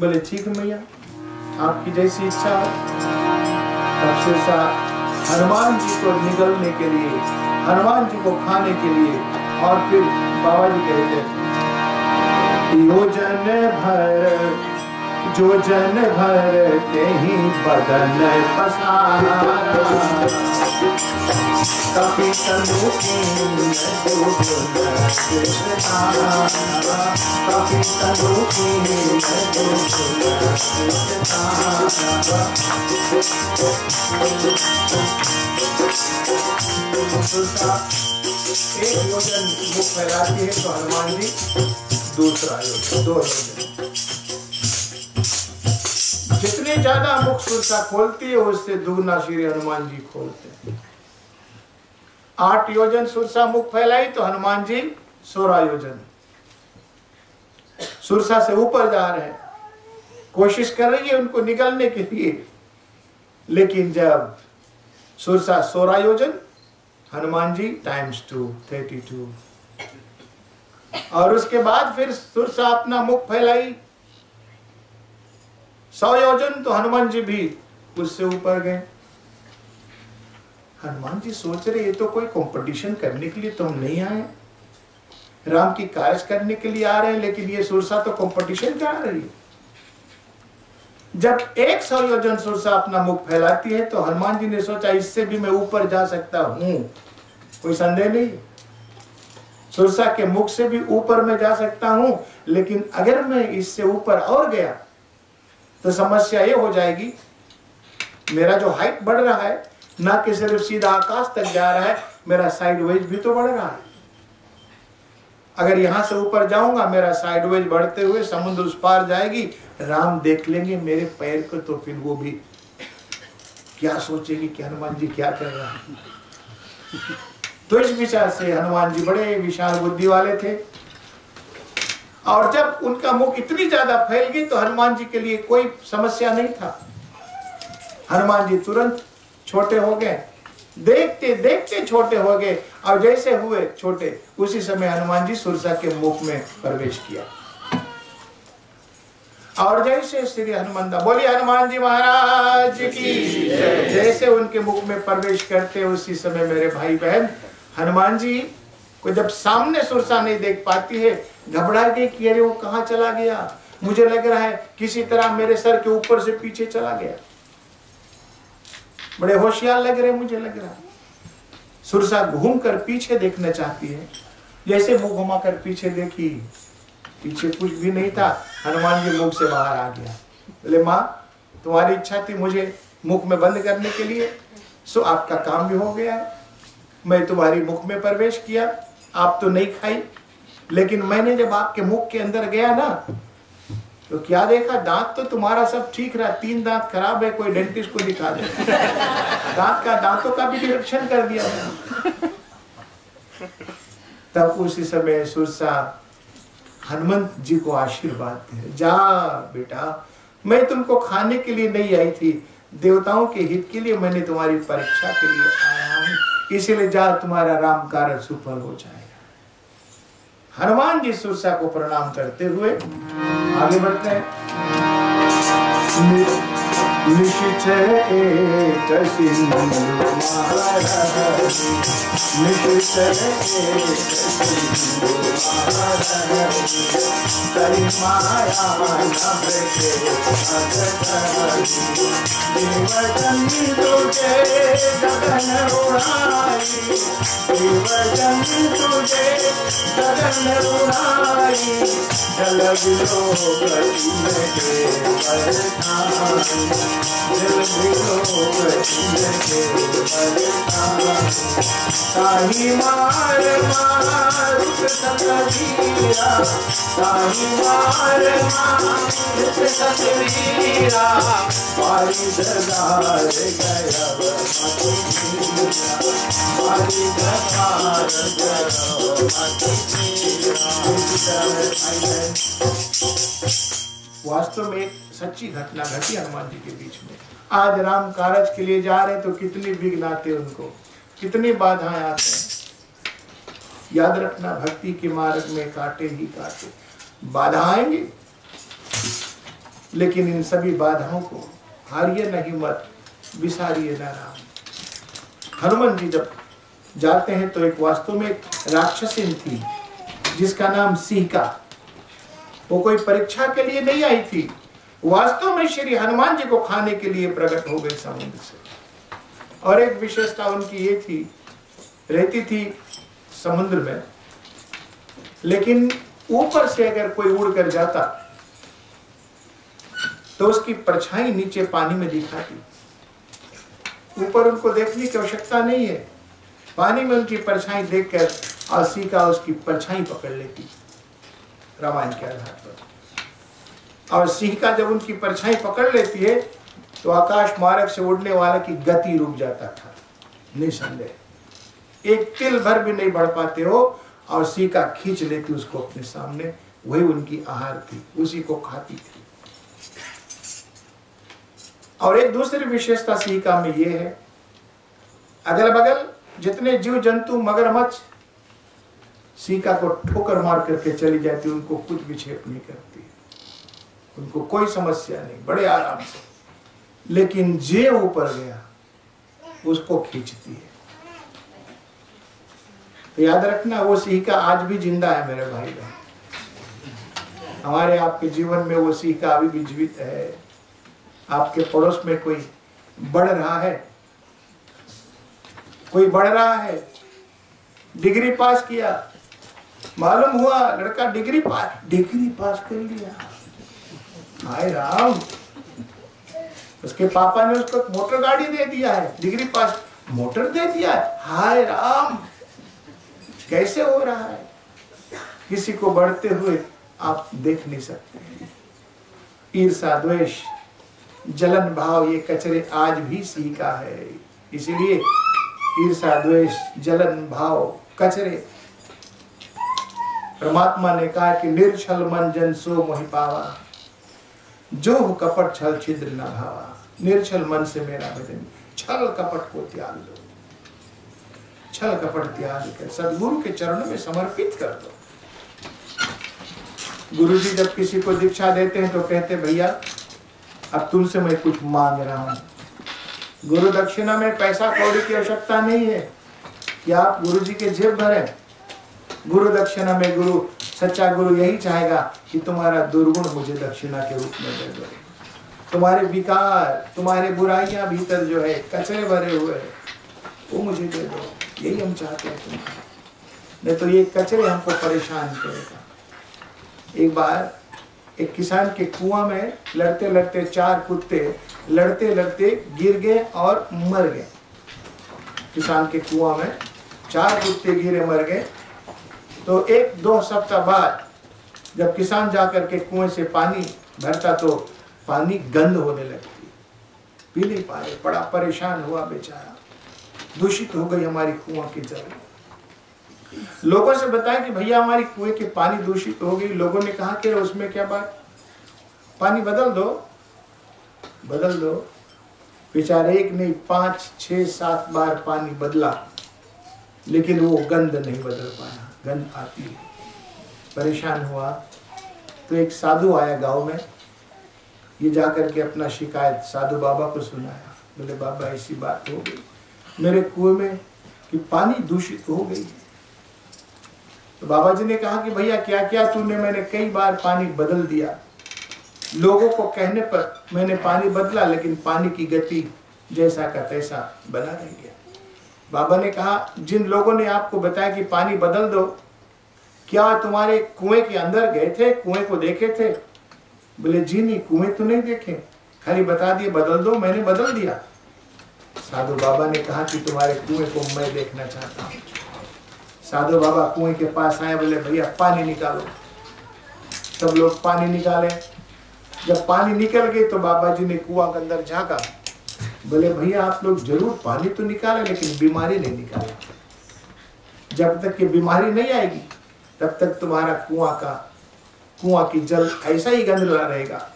Speaker 1: बोले ठीक है मैया, आपकी जैसी इच्छा हो। तब सुरसा हनुमान जी को निगलने के लिए, हनुमान जी को खाने के लिए, और फिर बाबा जी कहते योजन भर जो जन भर ते ही बदन पसारा, कभी तनु कीन कभी तनु कीन एक योजन मुख फैलाती है तो हनुमान जी दूसरा योजन, दो योजन। जितने ज्यादा मुख सुरसा खोलती है उससे दुगना श्री हनुमान जी खोलते हैं। 8 योजन सुरसा मुख फैलाई तो हनुमान जी 16 योजन सुरसा से ऊपर जा रहे हैं, कोशिश कर रही है उनको निकलने के लिए। लेकिन जब सुरसा 16 योजन, हनुमान जी ×2 32, और उसके बाद फिर सुरसा अपना मुख फैलाई 100 योजन, तो हनुमान जी भी उससे ऊपर गए। हनुमान जी सोच रहे ये तो कोई कंपटीशन करने के लिए तो हम नहीं आए, राम की कार्य करने के लिए आ रहे हैं, लेकिन ये सुरसा तो कंपटीशन करा रही है। जब 100 योजन सुरसा अपना मुख फैलाती है तो हनुमान जी ने सोचा इससे भी मैं ऊपर जा सकता हूं। कोई संदेह नहीं। सुरसा के मुख से भी ऊपर मैं जा सकता हूं, लेकिन अगर मैं इससे ऊपर और गया तो समस्या ये हो जाएगी, मेरा जो हाइट बढ़ रहा है ना कि सिर्फ सीधा आकाश तक जा रहा है, मेरा साइडवेज भी तो बढ़ रहा है। अगर यहां से ऊपर जाऊंगा, मेरा साइडवेज बढ़ते हुए समुद्र उस पार जाएगी, राम देख लेंगे मेरे पैर को, तो फिर वो भी क्या सोचेगी कि हनुमान जी क्या कर रहा है। तो इस विचार से हनुमान जी बड़े विशाल बुद्धि वाले थे, और जब उनका मुख इतनी ज्यादा फैल गई तो हनुमान जी के लिए कोई समस्या नहीं था। हनुमान जी तुरंत छोटे हो गए, देखते देखते छोटे हो गए, और जैसे हुए छोटे उसी समय हनुमान जी सुरसा के मुख में प्रवेश किया। और जैसे श्री हनुमान बोलिए हनुमान जी महाराज की, जैसे उनके मुख में प्रवेश करते उसी समय मेरे भाई बहन, हनुमान जी को जब सामने सुरसा नहीं देख पाती है, घबरा गई कि अरे वो कहाँ चला गया, मुझे लग रहा है किसी तरह मेरे सर के ऊपर से पीछे चला गया। बड़े होशियार लग रहे, मुझे लग रहा है। सुरसा घूमकर पीछे देखना चाहती है, जैसे मुंह घुमाकर पीछे देखी, पीछे कुछ भी नहीं था। हनुमान जी मुख से बाहर आ गया। बोले माँ, तुम्हारी इच्छा थी मुझे मुख में बंद करने के लिए, सो आपका काम भी हो गया है। मैं तुम्हारी मुख में प्रवेश किया, आप तो नहीं खाई, लेकिन मैंने जब आपके मुख के अंदर गया ना, तो क्या देखा, दांत तो तुम्हारा सब ठीक रहा, 3 दांत खराब है, कोई डेंटिस्ट को दिखा दे। दांतों का भी निरीक्षण कर दिया। तब उसी समय सुरसा हनुमंत जी को आशीर्वाद दे, जा बेटा, मैं तुमको खाने के लिए नहीं आई थी, देवताओं के हित के लिए मैंने तुम्हारी परीक्षा के लिए आया हूं, इसीलिए जा, तुम्हारा राम कार्य सफल हो जाएगा। हनुमान जी सुरसा को प्रणाम करते हुए आगे बढ़ते हैं। निश्चय एक सिंधु महाराज, निश्चय एक सिंधु महाराज, करी माया नभ के अगतारी, जीवजन तुझे गगन उड़ाई, जीवजन तुझे गगन उड़ाई, जल विलोक के बरसाई, जल विलोक के बरसाई, ताही मार मारुत सतवीरा, ताही मार मारुत सतवीरा, पारी दरबार गया मति मीरा, पारी दरबार गया मति मीरा। वास्तव में एक सच्ची घटना घटी हनुमान जी के बीच में। आज राम कारज के लिए जा रहे तो कितनी विघ्न आते, उनको कितनी बाधाएं आते हैं। याद रखना, भक्ति के मार्ग में कांटे ही कांटे, बाधा आएंगे, लेकिन इन सभी बाधाओं को हारिए नहीं मत, विसारिए न राम। हनुमान जी जब जाते हैं तो एक वास्तव में एक राक्षसी थी जिसका नाम सीका। वो कोई परीक्षा के लिए नहीं आई थी, वास्तव में श्री हनुमान जी को खाने के लिए प्रकट हो गई समुद्र से। और एक विशेषता उनकी ये थी, रहती थी समुद्र में, लेकिन ऊपर से अगर कोई उड़ कर जाता तो उसकी परछाई नीचे पानी में दिखाती। ऊपर उनको देखने की आवश्यकता नहीं है, पानी में उनकी परछाई देखकर और सीका उसकी परछाई पकड़ लेती रामायण के आधार पर। और सिंह का जब उनकी परछाई पकड़ लेती है तो आकाश मार्ग से उड़ने वाला की गति रुक जाता था, निसंदेह। एक तिल भर भी नहीं बढ़ पाते हो, और सीका खींच लेती उसको अपने सामने, वही उनकी आहार थी, उसी को खाती थी। और एक दूसरी विशेषता सीका में यह है, अगल बगल जितने जीव जंतु मगरमच्छ सीका को ठोकर मार करके चली जाती, उनको कुछ विक्षेप नहीं करती, उनको कोई समस्या नहीं, बड़े आराम से। लेकिन जे ऊपर गया उसको खींचती है। तो याद रखना, वो सीका आज भी जिंदा है मेरे भाई बहन। हमारे आपके जीवन में वो सीका अभी भी जीवित है। आपके पड़ोस में कोई बढ़ रहा है, कोई बढ़ रहा है, डिग्री पास किया, मालूम हुआ लड़का डिग्री पास कर लिया। हाय राम, उसके पापा ने उसको मोटर गाड़ी दे दिया है, डिग्री पास मोटर दे दिया है। हाय राम, कैसे हो रहा है? किसी को बढ़ते हुए आप देख नहीं सकते। ईर्षा, द्वेष, जलन भाव, ये कचरे आज भी सी का है। इसीलिए ईर्षा, द्वेष, जलन भाव, कचरे। परमात्मा ने कहा कि निर्छल मन जन सो मोहि पावा, जो कपट छल छिद्र न भावा। निर्छल मन से मेरा भजन, छल कपट को त्याग दो, छल कपट त्याग कर सदगुरु के चरणों में समर्पित कर दो। गुरु जी जब किसी को दीक्षा देते हैं तो कहते भैया अब तुमसे मैं कुछ मांग रहा हूं। गुरु दक्षिणा में पैसा कौड़ी की आवश्यकता नहीं है कि आप गुरु जी के जेब भरें। गुरु दक्षिणा में गुरु, सच्चा गुरु यही चाहेगा कि तुम्हारा दुर्गुण मुझे दक्षिणा के रूप में दे दो, तुम्हारे विकार, तुम्हारे बुराइयां भीतर जो है कचरे भरे हुए है वो मुझे दे दो। यही हम चाहते हैं तुम्हारा, नहीं तो ये कचरे हमको परेशान करेगा। एक बार एक किसान के कुआं में लड़ते लड़ते 4 कुत्ते लड़ते लड़ते गिर गए और मर गए। किसान के कुआं में 4 कुत्ते गिरे, मर गए। तो 1-2 सप्ताह बाद जब किसान जाकर के कुएं से पानी भरता तो पानी गंद होने लगती, पी नहीं पाए, बड़ा परेशान हुआ बेचारा। दूषित हो गई हमारी कुआं की जल। लोगों से बताया कि भैया हमारी कुएं के पानी दूषित हो गई। लोगों ने कहा कि उसमें क्या बात, पानी बदल दो, बदल दो। बेचारे एक नहीं 5, 6, 7 बार पानी बदला, लेकिन वो गंध नहीं बदल पाया, गंध आती है। परेशान हुआ तो एक साधु आया गांव में, ये जाकर के अपना शिकायत साधु बाबा को सुनाया। बोले बाबा ऐसी बात हो गई मेरे कुएं में कि पानी दूषित हो गई। तो बाबा जी ने कहा कि भैया क्या क्या तूने, मैंने कई बार पानी बदल दिया, लोगों को कहने पर मैंने पानी बदला, लेकिन पानी की गति जैसा का तैसा बना रह गया। बाबा ने कहा जिन लोगों ने आपको बताया कि पानी बदल दो, क्या तुम्हारे कुएं के अंदर गए थे, कुएं को देखे थे? बोले जी नहीं, कुएं तो नहीं देखे, खाली बता दिए बदल दो, मैंने बदल दिया। साधु बाबा ने कहा कि तुम्हारे कुएं को मैं देखना चाहता हूँ। साधु बाबा कुएं के पास आए, बोले भैया पानी निकालो। सब लोग पानी निकाले। जब पानी निकल गई तो बाबा जी ने कुआं के अंदर झांका। बोले भैया आप लोग जरूर पानी तो निकाले, लेकिन बीमारी नहीं निकाले। जब तक कि बीमारी नहीं आएगी तब तक तुम्हारा कुआं की जल ऐसा ही गंदला रहेगा,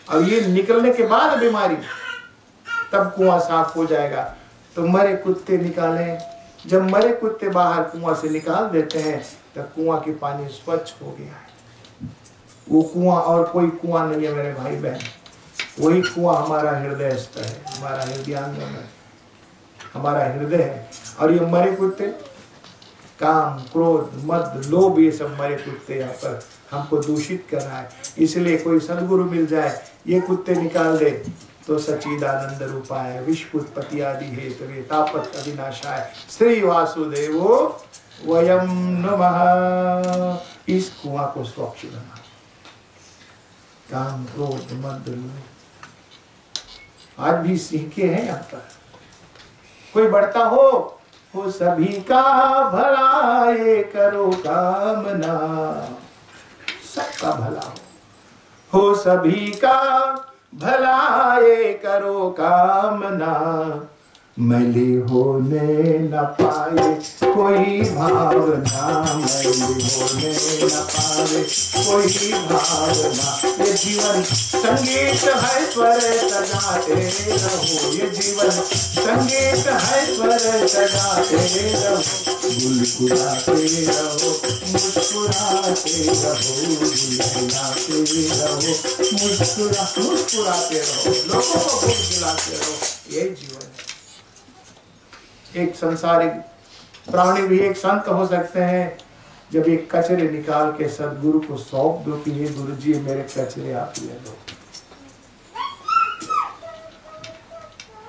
Speaker 1: और ये निकलने के बाद बीमारी, तब कुआं साफ हो जाएगा। तो मरे कुत्ते निकालें। जब मरे कुत्ते बाहर कुआं से निकाल देते हैं तब कुआं की पानी स्वच्छ हो गया है। वो कुआं और कोई कुआं नहीं है मेरे भाई बहन, वही कुआं हमारा हृदय स्तर है, हमारा हृदयांगम है, हमारा हृदय है। और ये मरे कुत्ते, काम, क्रोध, मद, लोभ, ये सब मरे कुत्ते यहाँ पर हमको दूषित कर रहा है। इसलिए कोई सदगुरु मिल जाए, ये कुत्ते निकाल दे तो सच्चिदानंद रूपाय विश्वोत्पत्ति आदि हेतु तापत अविनाशाय श्री वासुदेवो वयम नमः। इस कुआं को स्वच्छ बना, काम, क्रोध, मद, लोभ आज भी सीखे हैं यहाँ पर। कोई बढ़ता हो सभी का भला ये करो कामना, सबका भला हो सभी का भला ये करो कामना, मैले होने न पाए कोई भावना, मैले होने न पाए कोई भावना। ये जीवन संगीत है स्वर सजाते रहो, ये जीवन संगीत है स्वर सजाते रहो, गुलगुलाते रहो, मुस्कुराते रहो, गुलगुलाते रहो, मुस्कुराते रहो, लोगों को गुलगुलाते रहो। ये जीवन है। एक संसारिक प्राणी भी एक संत हो सकते हैं जब एक कचरे निकाल के सदगुरु को सौंप दो कि ये गुरु जी मेरे कचरे आप ले लो।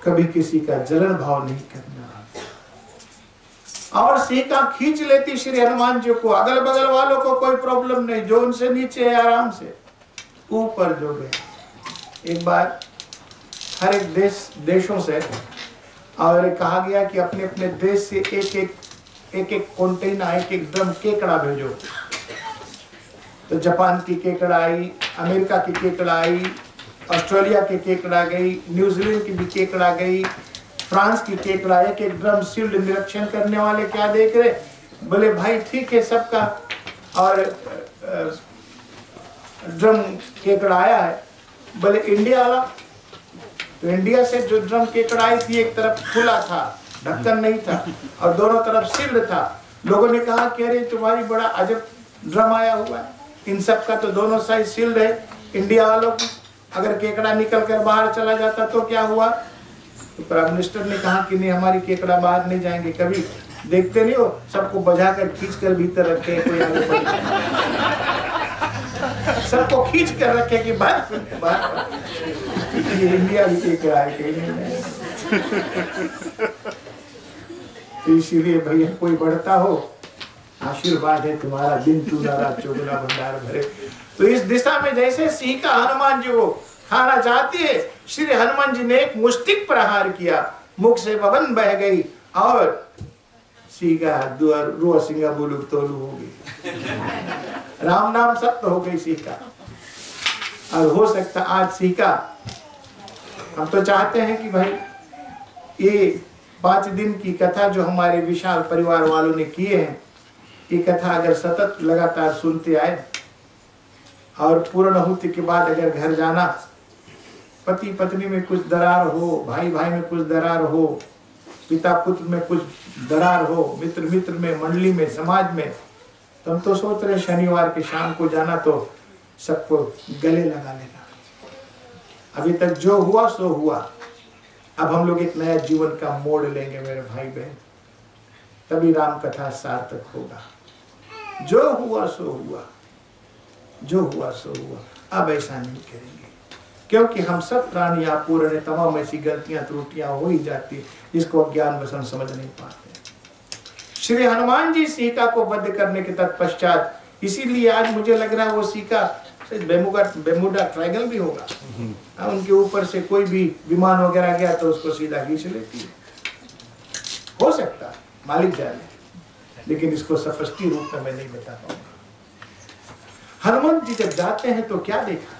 Speaker 1: कभी किसी का जलन भाव नहीं करना, और सीका खींच लेती श्री हनुमान जी को। अगल बगल वालों को कोई प्रॉब्लम नहीं, जो उनसे नीचे है आराम से ऊपर जो गए। एक बार हर एक देशों से और कहा गया कि अपने अपने देश से एक एक कंटेनर, एक एक ड्रम केकड़ा भेजो। तो जापान की केकड़ा आई, अमेरिका की केकड़ा आई, ऑस्ट्रेलिया की केकड़ा गई, न्यूजीलैंड की भी केकड़ा गई, फ्रांस की केकड़ा। एक एक ड्रम सील्ड निरीक्षण करने वाले क्या देख रहे, बोले भाई ठीक है सबका, और ड्रम केकड़ा आया है। बोले इंडिया वाला, तो इंडिया से जो ड्रम केकड़ा आई थी एक तरफ खुला था, ढक्कन नहीं था, और दोनों तरफ सील्ड था। लोगों ने कहा कि अरे तुम्हारी बड़ा अजब ड्रम आया हुआ है, इन सब का तो दोनों साइड सील्ड है। इंडिया वालों को अगर केकड़ा निकल कर बाहर चला जाता तो क्या हुआ? तो प्राइम मिनिस्टर ने कहा कि नहीं, हमारी केकड़ा बाहर नहीं जाएंगे कभी। देखते नहीं हो सबको बजा कर खींच कर भीतर रखे, कोई आगे सबको खींच कर रखे कि बाहर ये इंडिया भी केकड़ा है कहीं नहीं। इसीलिए भैया कोई बढ़ता हो, आशीर्वाद है तुम्हारा, दिन तुम्हारा चौगुना भंडार भरे। तो इस दिशा में जैसे सीका हनुमान जी को खाना चाहती है, श्री हनुमान जी ने एक मुष्टिक प्रहार किया, मुख से पवन बह गई और सीका रुआ सिंगा बुलुक तोलू हो गई। राम नाम सत्य हो गई सीका। और हो सकता आज सीका, हम तो चाहते हैं कि भाई ये 5 दिन की कथा जो हमारे विशाल परिवार वालों ने किए हैं, ये कथा अगर सतत लगातार सुनते आए और पूर्णाहुति के बाद अगर घर जाना, पति पत्नी में कुछ दरार हो, भाई भाई में कुछ दरार हो, पिता पुत्र में कुछ दरार हो, मित्र मित्र में, मंडली में, समाज में, तो हम तो सोच रहे शनिवार के शाम को जाना तो सबको गले लगा लेना। अभी तक जो हुआ सो हुआ, अब हम लोग एक नया जीवन का मोड़ लेंगे मेरे भाई बहन, तभी राम कथा सार्थक होगा। जो हुआ सो हुआ, जो हुआ सो हुआ, अब ऐसा नहीं करेंगे, क्योंकि हम सब प्राणी पूर्ण, तमाम ऐसी गलतियां त्रुटियां हो ही जाती जिसको अज्ञान वश हम समझ नहीं पाते। श्री हनुमान जी सीका को वध करने के तत्पश्चात, इसीलिए आज मुझे लग रहा है वो सीका बेमुडा ट्रायंगल भी होगा, उनके ऊपर से कोई भी विमान वगैरह गया तो उसको सीधा खींच लेती है, हो सकता है, मालिक जाने, लेकिन इसको स्पष्ट रूप में मैं नहीं बता पाऊंगा। हनुमान जी जब जाते हैं तो क्या देखा,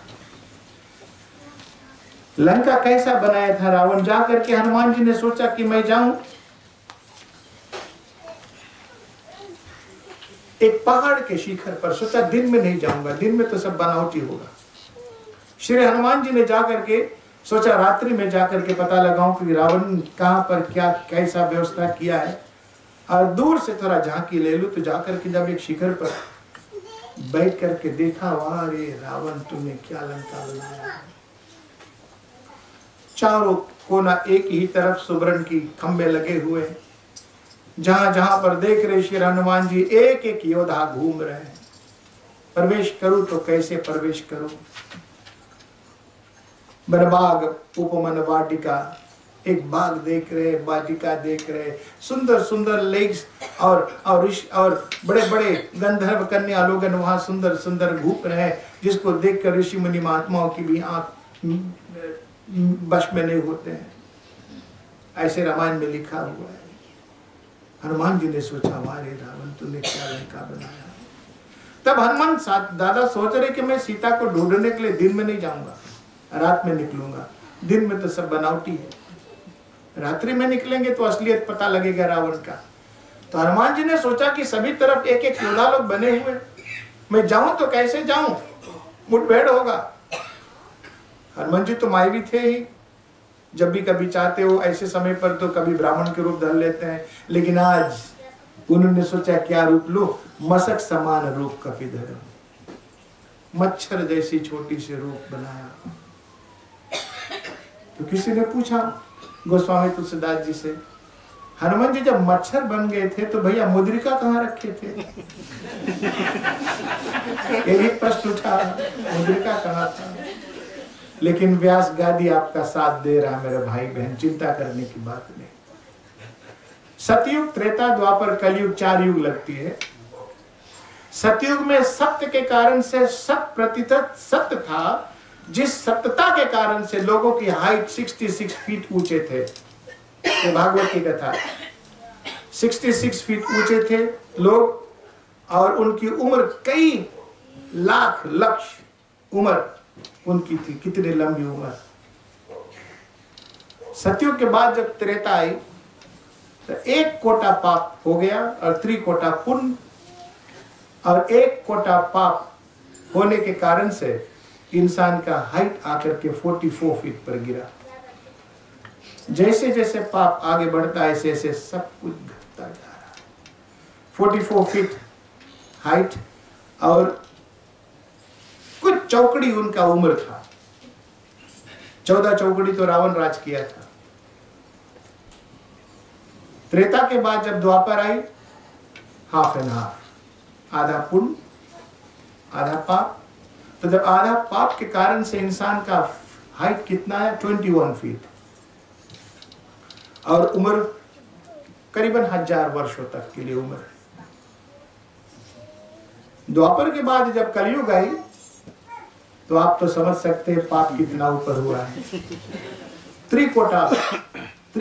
Speaker 1: लंका कैसा बनाया था रावण, जा करके हनुमान जी ने सोचा कि मैं जाऊं, एक पहाड़ के शिखर पर, सोचा दिन में नहीं जाऊंगा, दिन में तो सब बनावटी होगा। श्री हनुमान जी ने जाकर के सोचा रात्रि में जाकर के पता लगाऊं कि रावण कहां पर क्या कैसा व्यवस्था किया है, और दूर से थोड़ा झांकी ले लूं। तो जाकर के जब एक शिखर पर बैठ करके देखा, वाह रे रावण तुमने क्या लंका बनाया, चारों कोना एक ही तरफ सुवर्ण की खंबे लगे हुए हैं, जहां जहां पर देख रहे श्री हनुमान जी एक एक योद्धा घूम रहे हैं। प्रवेश करूं तो कैसे प्रवेश करूं, बरबाग उपमन वाटिका, एक बाग देख रहे, वाटिका देख रहे, सुंदर सुंदर लेक्स और बड़े बड़े गंधर्व कन्या लोगन वहां सुंदर सुंदर घूम रहे हैं, जिसको देखकर ऋषि मुनि महात्माओं की भी आंख बश में नहीं होते हैं। ऐसे रामायण में लिखा हुआ है। हनुमान जी ने सोचा, वारे रावण तूने क्या लंका बनाया। तब हनुमान दादा सोच रहे कि मैं सीता को ढूंढने के लिए दिन में नहीं जाऊंगा, रात में निकलूंगा, दिन में तो सब बनावटी है, रात्रि में निकलेंगे तो असलियत पता लगेगा रावण का। तो हनुमान जी ने सोचा कि सभी तरफ एक एक योद्धा लोग बने हुए, मैं जाऊं तो कैसे जाऊं, मुठभेड़ होगा। हनुमान जी तो मायावी थे ही, जब भी कभी चाहते हो ऐसे समय पर तो कभी ब्राह्मण के रूप धर लेते हैं, लेकिन आज उन्होंने सोचा क्या रूप लो, मशक समान रूप कपिधर, मच्छर जैसी छोटी सी रूप बनाया। तो किसी ने पूछा गोस्वामी तुलसीदास जी से, हनुमान जी जब मच्छर बन गए थे तो भैया मुद्रिका कहाँ रखे थे? यही प्रश्न उठा, मुद्रिका कहाँ था? लेकिन व्यास गादी आपका साथ दे रहा मेरे भाई बहन, चिंता करने की बात नहीं। सतयुग, त्रेता, द्वापर, कलयुग 4 युग लगती है। सतयुग में सत्य के कारण से 100% सत्य था, जिस सत्यता के कारण से लोगों की हाइट 66 फीट ऊंचे थे। ये भागवत की कथा, 66 फीट ऊंचे थे लोग, और उनकी उम्र कई लाख लक्ष उम्र उनकी थी। कितनी लंबी उम्र। सतयुग के बाद जब त्रेता आई तो 1 कोटा पाप हो गया और 3 कोटा पुण्य, और 1 कोटा पाप होने के कारण से इंसान का हाइट आकर के 44 फीट पर गिरा। जैसे जैसे पाप आगे बढ़ता है ऐसे ऐसे सब कुछ घटता जा रहा है। 44 फीट हाइट और कुछ चौकड़ी उनका उम्र था। 14 चौकड़ी तो रावण राज किया था। त्रेता के बाद जब द्वापर आई, हाफ एंड हाफ, आधा पुण्य आधा पाप। तो जब आधा पाप के कारण से इंसान का हाइट कितना है, 21 फीट, और उम्र करीबन 1000 वर्षों तक के लिए उम्र। द्वापर के बाद जब कलयुग आई तो आप तो समझ सकते हैं पाप कितना ऊपर हुआ है। 3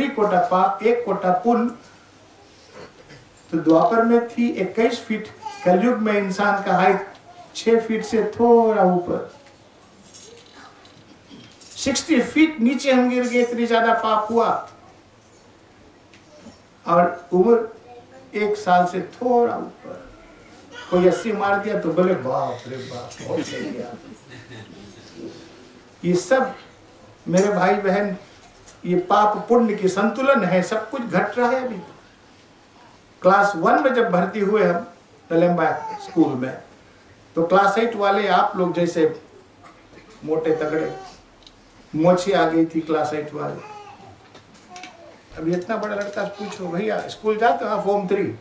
Speaker 1: कोटा पाप, 1 कोटा पुण्य। तो द्वापर में थी 21 फीट, कलयुग में इंसान का हाइट 6 फीट से थोड़ा ऊपर, 60 फीट नीचे हम गिर गए। इतनी ज्यादा पाप हुआ, और उम्र 1 साल से थोड़ा ऊपर। कोई 80 मार दिया तो बोले बाप रे बाप, बहुत सही गया। ये सब मेरे भाई बहन, ये पाप पुण्य की संतुलन है, सब कुछ घट रहा है। अभी क्लास 1 में जब भर्ती हुए हम तलेम्बा स्कूल में, तो क्लास 8 वाले आप लोग जैसे मोटे तगड़े, मोछी आ गई थी क्लास 8 वाले। अभी इतना बड़ा लड़का पूछो भैया स्कूल जाते हो? फॉर्म 3।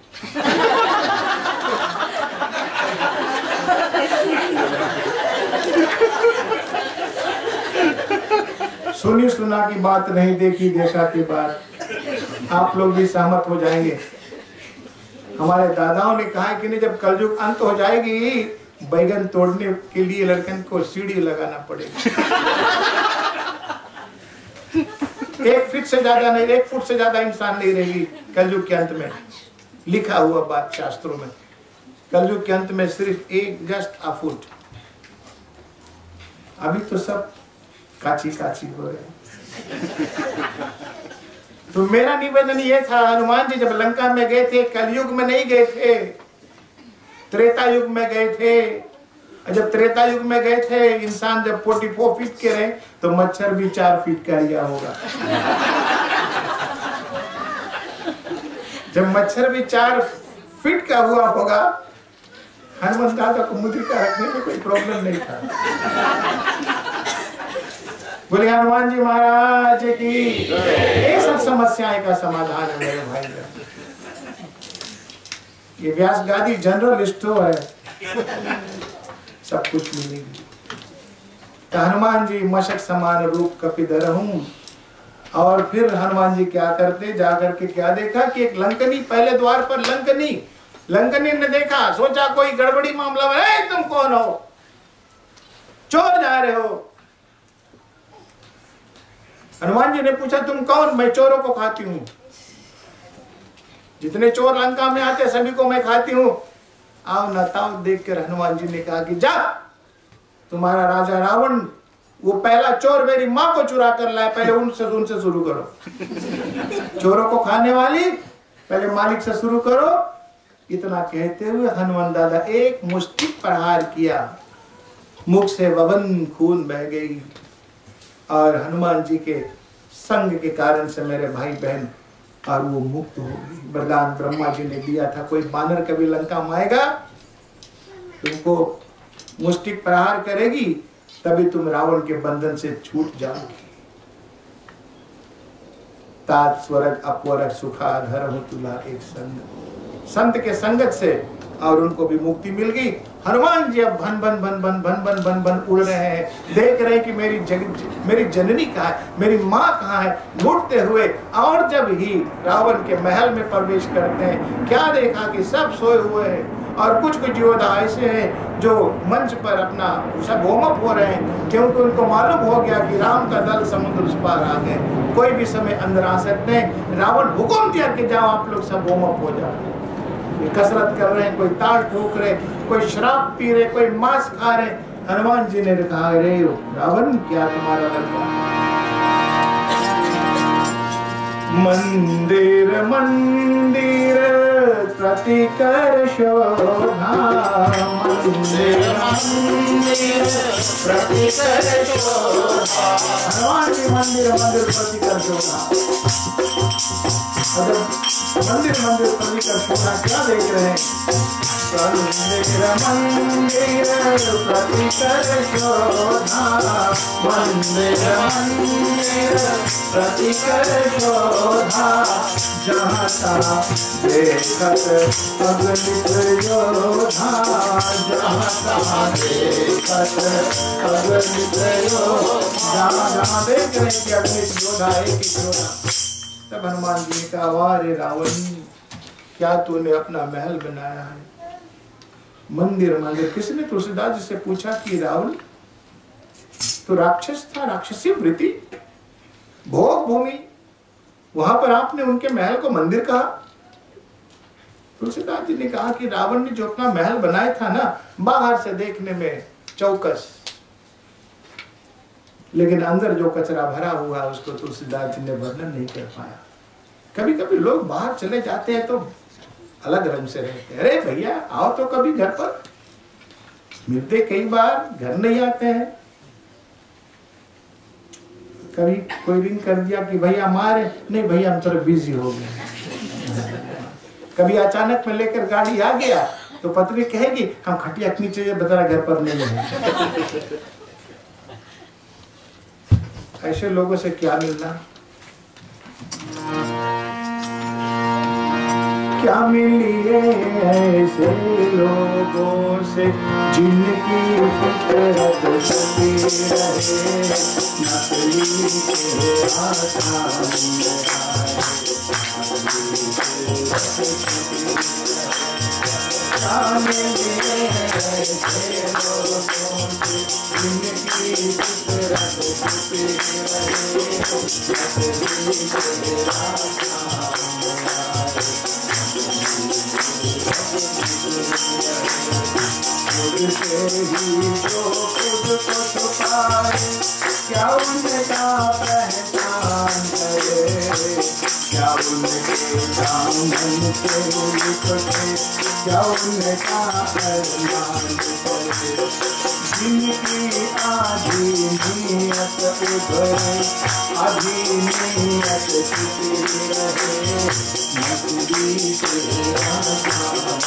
Speaker 1: सुनी सुना की बात नहीं, देखी देखा की बात। आप लोग भी सहमत हो जाएंगे। हमारे दादाओं ने कहा कि नहीं, जब कलयुग अंत हो जाएगी, बैगन तोड़ने के लिए लड़कन को सीढ़ी लगाना पड़ेगा। 1 फीट से ज्यादा नहीं, 1 फुट से ज्यादा इंसान नहीं रहेगी कलयुग के अंत में। लिखा हुआ बात शास्त्रों में, कलयुग के अंत में सिर्फ 1 जस्ट अ फुट। अभी तो सब काची काची हो रहे। तो मेरा निवेदन ये था, हनुमान जी जब लंका में गए थे, कलयुग में नहीं गए थे, त्रेता युग में गए थे। जब त्रेता युग में गए थे, इंसान जब 44 फीट के रहे, तो मच्छर भी 4 फीट का लिया होगा। जब मच्छर भी 4 फीट का हुआ होगा, हनुमान दादा को मुद्रिका रखने में कोई प्रॉब्लम नहीं था। बोले हनुमान जी महाराज की। ये सब समस्याएं का समाधान है मेरे भाई। ये व्यास गादी जनरल स्टोर है, सब कुछ मिलेगी। तो हनुमान जी मशक समान रूप कपिधर हूँ। और फिर हनुमान जी क्या करते, जाकर के क्या देखा कि एक लंकनी, पहले द्वार पर लंकनी ने देखा, सोचा कोई गड़बड़ी मामला है। तुम कौन हो? चोर जा रहे हो? हनुमान जी ने पूछा तुम कौन? मैं चोरों को खाती हूँ। जितने चोर लंका में आते सभी को मैं खाती हूँ। आओ न ताओ देखकर हनुमान जी ने कहा कि जा, तुम्हारा राजा रावण वो पहला चोर मेरी माँ को चुरा कर लाया, पहले उनसे शुरू करो। चोरों को खाने वाली पहले मालिक से शुरू करो। इतना कहते हुए हनुमान दादा एक मुष्टि प्रहार किया, मुख से बबन खून बह गई। और हनुमान जी के संग के कारण से मेरे भाई बहन और वो मुक्त हो गई। वरदान ब्रह्मा जी ने दिया था, कोई बानर कभी लंका में आएगा, तुमको मुष्टि प्रहार करेगी, तभी तुम रावण के बंधन से छूट जाओगे। तात स्वर्ग अपवर्ग सुखाधर तुला एक संग। संत के संगत से और उनको भी मुक्ति मिल गई। हनुमान जी अब भन भन भन भन भन भन भन भन उड़ रहे हैं, देख रहे हैं कि मेरी जननी कहाँ है, मेरी माँ कहाँ है, ढूंढते हुए। और जब ही रावण के महल में प्रवेश करते हैं, क्या देखा कि सब सोए हुए हैं और कुछ कुछ योद्धा ऐसे हैं जो मंच पर अपना सब वार्म अप हो रहे हैं, क्योंकि उनको मालूम हो गया कि राम का दल समुद्र उस पार आ गए, कोई भी समय अंदर आ सकते हैं। रावण हुक्म दिया कि जाओ आप लोग सब वार्म अप हो जाओ। कसरत कर रहे हैं, कोई ताल ठोक रहे, कोई शराब पी रहे, कोई मांस खा रहे। हनुमान जी ने कहा, अरे रावण क्या तुम्हारा लड़का? मंदिर मंदिर प्रतिकर शोभा, मंदिर मंदिर प्रतिकर शोभा। हनुमान जी मंदिर मंदिर प्रतिकर शोभा। मंदिर मंदिर प्रतिकर शोभा क्या देख रहे हैं? मंदिर मंदिर प्रतिकर शोभा, मंदिर मंदिर प्रतिकर शोभा। जहाँ तहाँ देखत अगणित योधा, जहाँ तहाँ देखत अगणित योधा। जहाँ देख रहे हैं कि अगणित योधा, एक एक योधा। तब हनुमान जी ने कहा, वाह रे रावण, क्या तूने अपना महल बनाया है? मंदिर मंदिर। किसने तुलसीदास जी से पूछा कि रावण तो राक्षस था, राक्षसी वृत्ति, भोग भूमि, वहां पर आपने उनके महल को मंदिर कहा? तुलसीदास जी ने कहा कि रावण ने जो अपना महल बनाया था ना, बाहर से देखने में चौकस, लेकिन अंदर जो कचरा भरा हुआ उसको तुलसीदास जी ने वर्णन नहीं कर पाया। कभी कभी लोग बाहर चले जाते हैं तो अलग रंग से रहते हैं। अरे भैया आओ तो कभी घर पर, मिलते कई बार, घर नहीं आते हैं। कभी कोई रिंग कर दिया कि भैया हमारे, नहीं भैया हम थोड़ा बिजी हो गए। कभी अचानक में लेकर गाड़ी आ गया तो पत्नी कहेगी हम खटिया के नीचे बता घर पर नहीं है। ऐसे लोगों से क्या मिलना? क्या मिलिए ऐसे लोगों से जिनकी फितरत जली रहे, नकली के आसान क्या मिलिए ऐसे लोगों से जिनकी फितरत जली रहे, नकली के आसान मुझसे ही जो खुद को छुपाए, क्या उनका पहचान करे, क्या उनके दामन से लिपटे, क्या उनका अरमान करे। जिनकी आधी नीयत उभरे, आधी नीयत छिपी रहे, नकली से आसान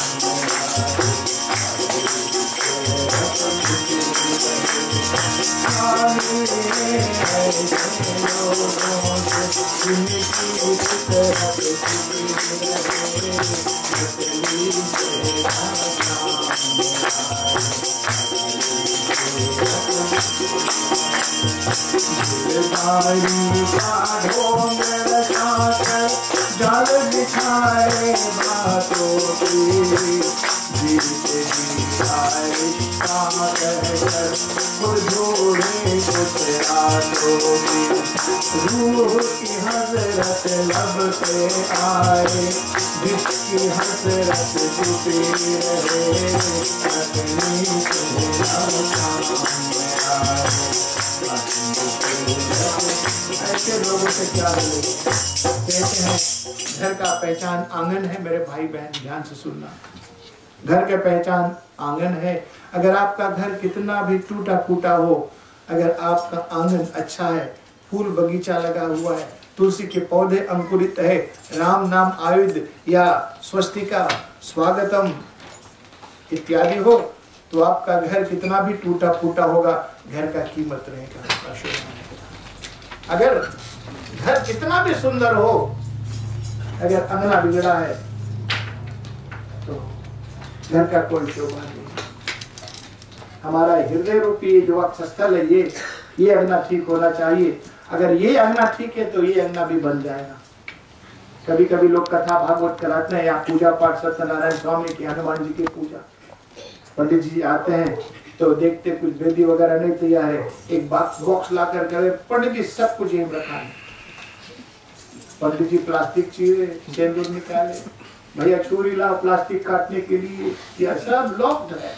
Speaker 1: जाल बिछाए बातों की, जीते जीताए रिश्ता कहकर बुझोड़े कुछ रातों की। रूह की हसरत लब पे आए, जिसकी हसरत छुपी रहे, अपनी ऐसे लोगों से क्या मिलेगा? कहते हैं घर का पहचान आंगन है। मेरे भाई बहन ध्यान से सुनना, घर का पहचान आंगन है। अगर आपका घर कितना भी टूटा फूटा हो, अगर आपका आंगन अच्छा है, फूल बगीचा लगा हुआ है, तुलसी के पौधे अंकुरित है, राम नाम आयुध या स्वस्तिका स्वागतम इत्यादि हो, तो आपका घर कितना भी टूटा फूटा होगा, घर का कीमत रहेगा। अगर घर कितना भी सुंदर हो, अगर अंगना बिगड़ा है तो घर का कोई शोभा नहीं। हमारा हृदय रूपी जो वक्षस्थल है ये अंगना ठीक होना चाहिए। अगर ये अंगना ठीक है तो ये अंगना भी बन जाएगा। कभी कभी लोग कथा भागवत कराते हैं या पूजा पाठ सत्यनारायण स्वामी की, हनुमान जी की पूजा, पंडित जी आते हैं तो देखते कुछ वेदी वगैरह नहीं तैयार है, एक बॉक्स ला कर करे पंडित जी सब कुछ यहीं रखा है। पंडित जी प्लास्टिक चीरे सिंदूर निकाले, भैया छुरी लाओ प्लास्टिक काटने के लिए, यह सब लॉक्ड है।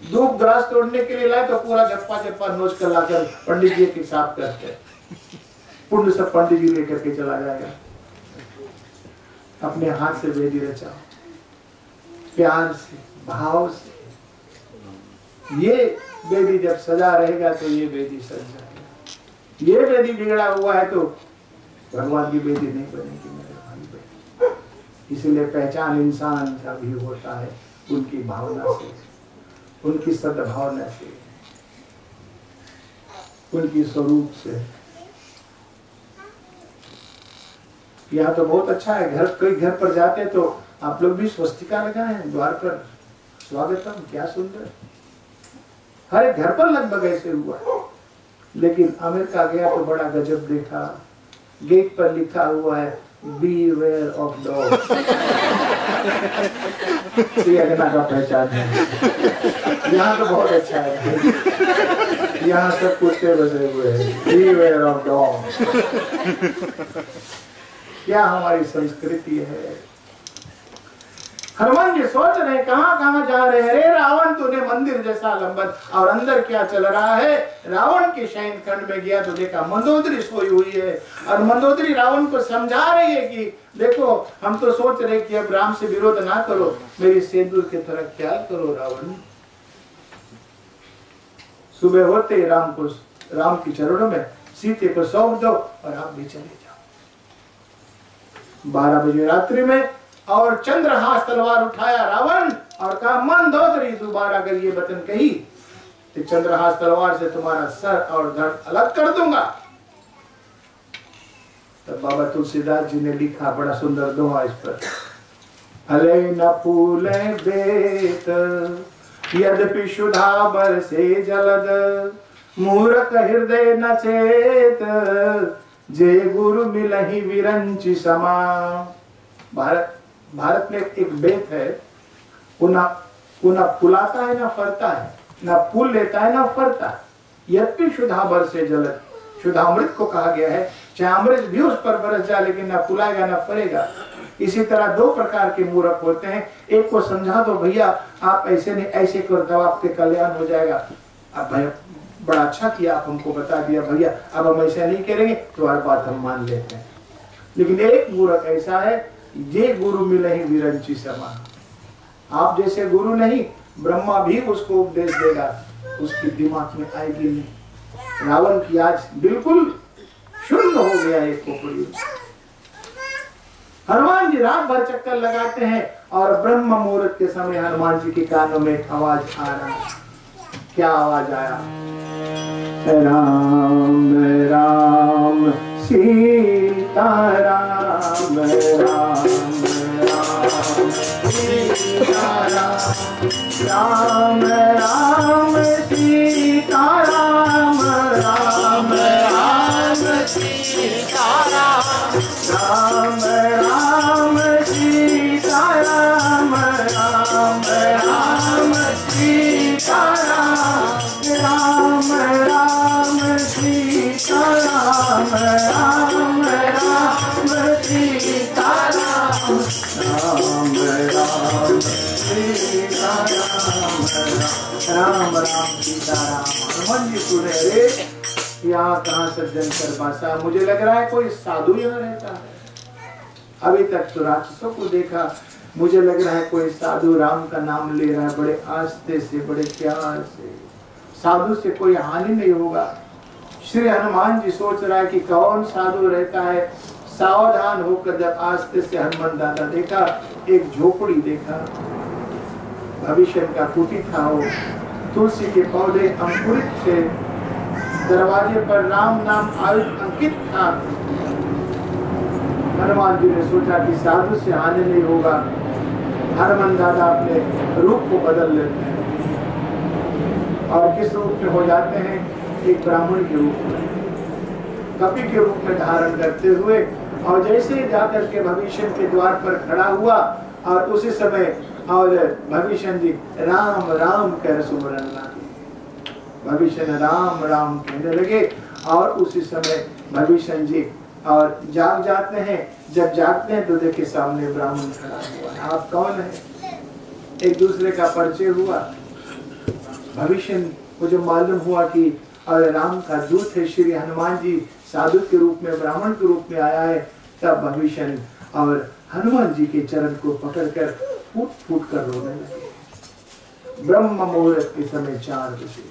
Speaker 1: धूप ग्रास तोड़ने के लिए लाए तो पूरा झप्पा नोच कर लाकर पंडित जी के साफ करते, पुण्य सब पंडित जी लेकर के चला जाएगा। अपने हाथ से वेदी रचाओ, प्यार से, भाव से। ये वेदी जब सजा रहेगा तो ये वेदी सज जाएगा। ये वेदी बिगड़ा हुआ है तो भगवान की वेदी नहीं बनेगी मेरे भाई बहन। इसलिए पहचान इंसान का भी होता है उनकी भावना से, उनकी सद्भावना से, उनकी स्वरूप से। यहाँ तो बहुत अच्छा है, घर कोई घर पर जाते तो आप लोग भी स्वस्तिका लगाएं द्वार पर, स्वागतम, क्या सुंदर। हर एक घर पर लगभग ऐसे हुआ। लेकिन अमेरिका गया तो बड़ा गजब देखा, गेट पर लिखा हुआ है Beware of dogs। ये अगना का पहचान है। यहाँ तो बहुत अच्छा है, यहाँ सब कुत्ते बसे हुए हैं। Beware of dogs। क्या हमारी संस्कृति है। हनुमान जी सोच रहे कहां कहां जा रहे हैं। अरे रावण तूने मंदिर जैसा लंबत और अंदर क्या चल रहा है। रावण के शयन खंड में गया तो देखा मंदोदरी सोई हुई है और मंदोदरी रावण को समझा रही है कि देखो हम तो सोच रहे कि अब राम से विरोध ना करो, मेरी सिंदूर की तरह ख्याल करो रावण। सुबह होते राम के चरणों में सीते को सौंप दो और आप भी चले जाओ। 12 बजे रात्रि में और चंद्रहास तलवार उठाया रावण और कहा मंदोदरी दोबारा अगर ये वचन कही तो चंद्रहास तलवार से तुम्हारा सर और धड़ अलग कर दूंगा। तब बाबा तुलसीदास जी ने लिखा बड़ा सुंदर दोहा इस पर। हले न फूले बेत यद्यपि सुधा बरसे जलद, मूर्ख हृदय न चेत जे गुरु मिलहि विरंचि समा। भारत में एक बेत है, वो ना फुलाता है ना फरता है, ना फूल लेता है ना फरता है। यद्यपि सुधा बरसे जलद, सुधामृत को कहा गया है चाहे अमृत भी उस पर बरस जाए लेकिन ना फुलाएगा ना फरेगा। इसी तरह 2 प्रकार के मूर्ख होते हैं। एक को समझा दो भैया आप ऐसे नहीं ऐसे कर दो आपके कल्याण हो जाएगा। अब भैया बड़ा अच्छा किया आप हमको बता दिया भैया, अब हम ऐसा नहीं करेंगे तो हर बात हम मान लेते हैं। लेकिन एक मूर्ख ऐसा है ये गुरु मिले ही विरंची समा। आप जैसे गुरु नहीं, ब्रह्मा भी उसको उपदेश देगा, उसके दिमाग में आएगी नहीं। रावण की आज बिल्कुल शून्य हो गया एक खोपड़ी। हनुमान जी रात भर चक्कर लगाते हैं और ब्रह्म मुहूर्त के समय हनुमान जी के कानों में आवाज आ रहा है। क्या आवाज आया? राम राम सीता राम राम राम सीता राम राम सीता राम राम राम सीता राम राम सीता राम राम राम सीता राम राम सीता राम राम राम सीता राम राम राम सीता राम राम सीता राम। हनुमान जी सुने रे यहाँ कहाँ सज्जन कर बासा, मुझे लग रहा है कोई साधु यहाँ रहता है। अभी तक तो राक्षसों को देखा, मुझे लग रहा है कोई साधु राम का नाम ले रहा है बड़े आस्ते से बड़े प्यार से। साधु से कोई हानि नहीं होगा। श्री हनुमान जी सोच रहा है कि कौन साधु रहता है। सावधान होकर जब आस्ते से हनुमान दादा देखा, एक झोपड़ी देखा, भविष्य का कुटी था वो, तुलसी के पौधे अंकुरित थे, दरवाजे पर राम नाम अंकित था। हनुमान जी ने सोचा कि साधु से हानि नहीं होगा। हनुमान दादा अपने रूप को बदल लेते हैं और किस रूप में हो जाते हैं? एक ब्राह्मण के रूप में, कपि के रूप में धारण करते हुए, और जैसे जाकर के भविष्य के द्वार पर खड़ा हुआ और उसी समय और भविष्य जी राम राम कह सुमरन लगे। भविष्य राम राम कहने लगे और उसी समय भविष्य जी और जाग जाते हैं। जब जागते हैं तो देखे सामने ब्राह्मण खड़ा हुआ है। आप कौन है? एक दूसरे का परिचय हुआ। भविष्य को जो मालूम हुआ कि और राम का दूत है श्री हनुमान जी, साधु के रूप में ब्राह्मण के रूप में आया है, तब भविष्य और हनुमान जी के चरण को पकड़कर फूट फूट कर रोने लगे। ब्रह्म मुहूर्त के समय 4 बजे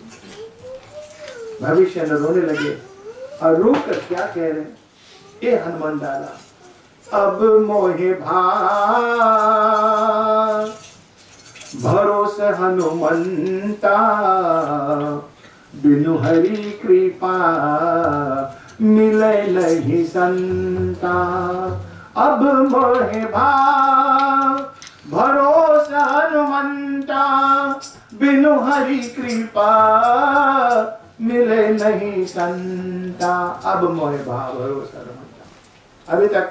Speaker 1: भविष्य रोने लगे और रो कर क्या कह रहे? ए हनुमान दादा, अब मोहे भरोसा हनुमंता, बिनु हरि कृपा मिले नहीं संता। अब मोहे भरोसा हनुमंता, बिनु हरि कृपा मिले नहीं संता। अब मोहे भरोसा हनुमंता, अभी तक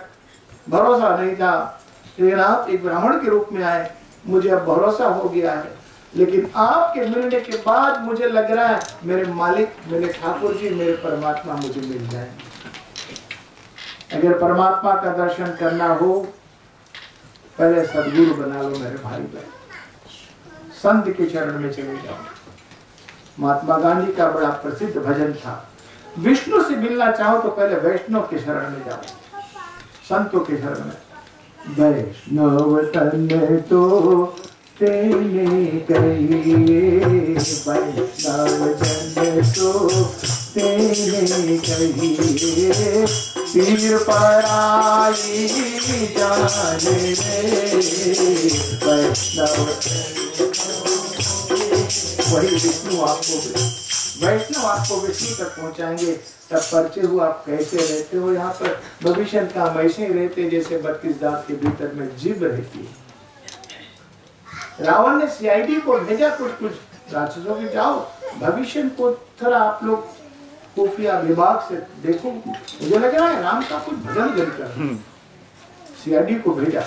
Speaker 1: भरोसा नहीं था, लेकिन आप एक ब्राह्मण के रूप में आए, मुझे अब भरोसा हो गया है। लेकिन आपके मिलने के बाद मुझे लग रहा है मेरे मालिक, मेरे ठाकुर जी, मेरे परमात्मा मुझे मिल जाए। अगर परमात्मा का दर्शन करना हो, पहले सद्गुरु बना लो मेरे भाई बहन, संत के चरण में चले जाओ। महात्मा गांधी का बड़ा प्रसिद्ध भजन था, विष्णु से मिलना चाहो तो पहले वैष्णव के शरण में जाओ, संतों के शरण में। वैष्णव तन तो तेने कहिए, वैष्णव जन तो तेने कहिए, पीर पराई जाने वैष्णव। वही विष्णु आपको विष्णु तक पहुंचाएंगे। तब परिचय हुआ आप कैसे रहते हो यहाँ पर। भविष्य का वैसे ही रहते जैसे 32 दांत के भीतर में जीभ रहती है। रावण ने सीआईडी को भेजा कुछ राक्षसों के, जाओ भविष्य को थोड़ा आप लोग खुफिया विभाग से देखो, मुझे लग रहा है राम का कुछ भजन कर। सीआईडी को भेजा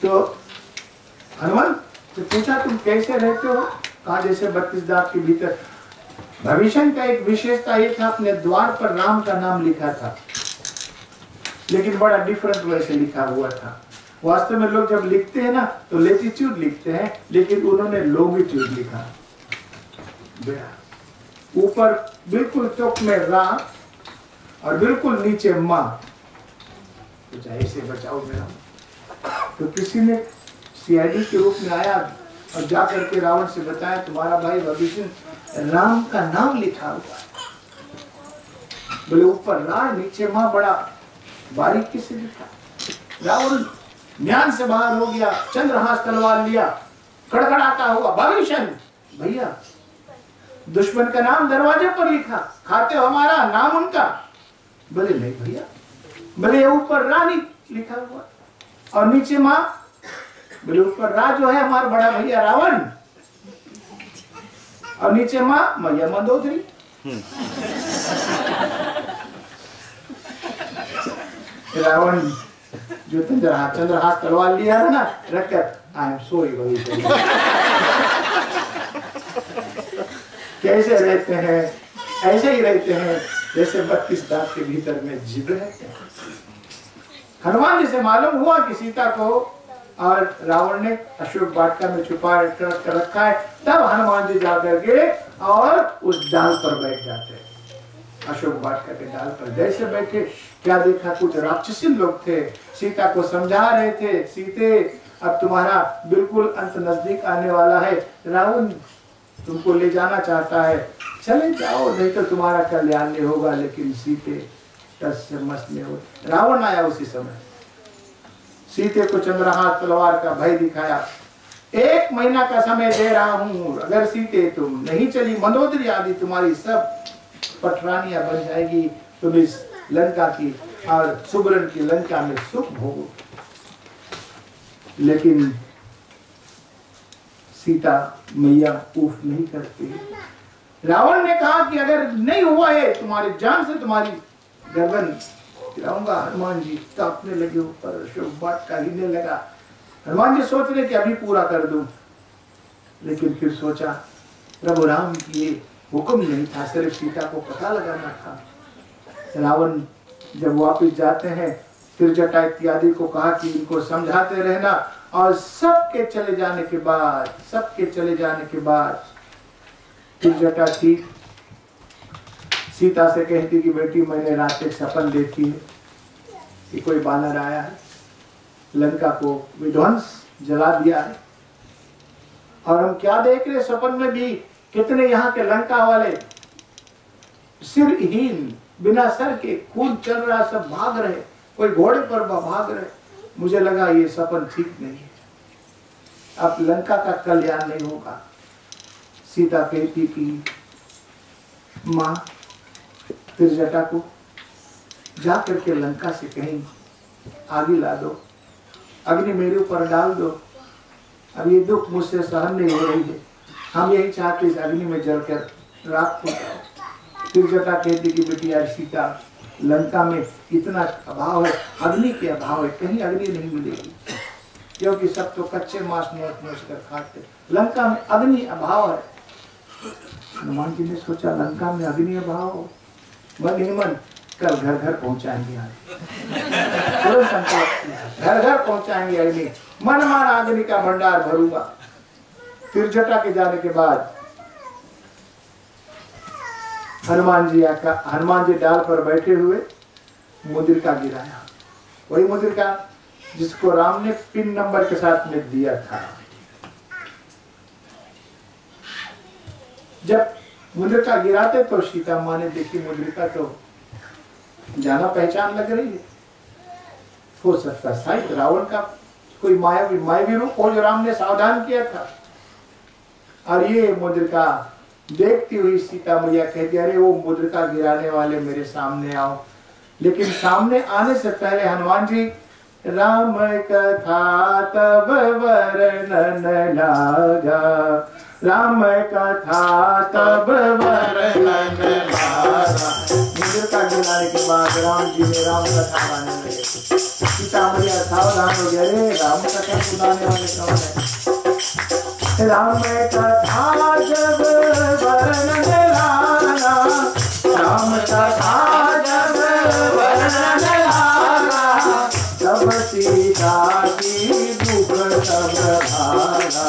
Speaker 1: तो हनुमान से पूछा तुम कैसे रहते हो? कहा जैसे 32 दांत के भीतर। भविष्य का एक विशेषता ये था, अपने द्वार पर राम का नाम लिखा था, लेकिन बड़ा डिफरेंट वैसे लिखा हुआ था। वास्तव में लोग जब लिखते हैं ना तो लेटीट्यूड लिखते हैं, लेकिन उन्होंने लॉन्गिट्यूड लिखा। ऊपर बिल्कुल चौक में राम और बिल्कुल नीचे माँ। कुछ ऐसे बचाओ मेरा। तो किसी ने सीआईडी के रूप में आया और जाकर के रावण से बताया तुम्हारा भाई भविष्य राम का नाम लिखा हुआ। बोले ऊपर राम नीचे माँ, बड़ा बारीकी से लिखा। रावण ज्ञान से बाहर हो गया, चंद्रहास तलवार लिया, कड़कड़ाता हुआ भविष्य भैया दुश्मन का नाम दरवाजे पर लिखा, खाते हो हमारा नाम उनका? बोले नहीं भैया। बोले ऊपर रानी लिखा हुआ और नीचे माँ। बोले ऊपर रा जो है हमारा बड़ा भैया रावण और नीचे माँ मैया मंदोदरी। रावण जो चंद्रहास तलवार लिया है ना, रखकर आई एम सॉरी भविष्य। कैसे रहते हैं? ऐसे ही रहते हैं जैसे 32 दांत के भीतर में जीव रहते हैं। हनुमान जी से मालूम हुआ कि सीता को और रावण ने अशोक वाटिका में छुपा कर रखा है। तब हनुमान जी जाकर के और उस डाल पर बैठ जाते हैं। अशोक वाटिका के डाल पर जैसे बैठे, क्या देखा? कुछ राक्षसी लोग थे, सीता को समझा रहे थे, सीते अब तुम्हारा बिल्कुल अंत नजदीक आने वाला है, रावण तुमको ले जाना चाहता है, चले जाओ नहीं तो तुम्हारा कल्याण नहीं होगा। लेकिन सीते टस से मस में हो। रावण आया उसी समय, सीते को चंद्रहास तलवार का भय दिखाया। 1 महीना का समय दे रहा हूं, अगर सीते तुम नहीं चली, मंदोदरी आदि तुम्हारी सब पटरानियां बन जाएगी, तुम इस लंका की और सुबरन की लंका में सुख भोगो। लेकिन सीता मैया उफ नहीं करती। रावण ने कहा कि अगर नहीं हुआ है तुम्हारी जान से तुम्हारी गर्दन गिराऊंगा। हनुमान जी कांपने लगे ऊपर, अशोक वाट का हिलने लगा। हनुमान जी सोच रहे कि अभी पूरा कर दूं, लेकिन फिर सोचा प्रभु राम की ये हुक्म नहीं था, सिर्फ सीता को पता लगाना था। रावण जब वापिस जाते हैं फिर जटा इत्यादि को कहा कि इनको समझाते रहना, और सबके चले जाने के बाद फिर जटा ठीक सीता से कहती कि बेटी मैंने रात एक सपन देखी है कि कोई बानर आया है, लंका को विध्वंस जला दिया है, और हम क्या देख रहे सपन में भी कितने यहाँ के लंका वाले सिरहीन बिना सर के, खून चल रहा, सब भाग रहे, कोई घोड़े पर भाग रहे। मुझे लगा ये सपन ठीक नहीं है, अब लंका का कल्याण नहीं होगा। सीता कहती कि माँ फिर जटा को जा करके लंका से कहीं आगे ला दो, अग्नि मेरे ऊपर डाल दो, अब ये दुख मुझसे सहन नहीं हो रही है, हम यही चाहते इस अग्नि में जलकर राख हो जाओ। फिर जटा कहती कि बेटी यार सीता, लंका में इतना अभाव है, अग्नि के अभाव है, कहीं अग्नि नहीं मिलेगी, क्योंकि सब तो कच्चे मांस नोच कर खाते, लंका में अग्नि अभाव है। हनुमान जी ने सोचा लंका में अग्नि अभाव हो, मन ही मन कल घर घर पहुंचाएंगे, घर घर पहुंचाएंगे अग्नि, मन मान अग्नि का भंडार भरूंगा। फिर जटा के जाने के बाद हनुमान जी डाल पर बैठे हुए मुद्रिका गिराया, वही मुद्रिका जिसको राम ने पिन नंबर के साथ में दिया था। जब मुद्रिका गिराते तो सीता माँ ने देखी मुद्रिका तो जाना पहचान लग रही है, हो सकता शायद रावण का कोई मायावी रूप हो जो राम ने सावधान किया था। और ये मुद्रिका देखती हुई सीता मैया कहती अरे वो मुद्रिका गिराने वाले मेरे सामने आओ। लेकिन सामने आने से पहले हनुमान जी राम कथा तब वर्णन लागा, राम कथा तब वर्णन लागा। मुद्रिका गिराने के बाद राम जी ने राम कथा गाने लगे। सीता मैया सावधान हो गए, अरे राम कथा सुनाने वाले कौन है। राम कथा जब वर्णन लागा, राम कथा जब वर्णन लागा, तब सीता की दुख सब भागा,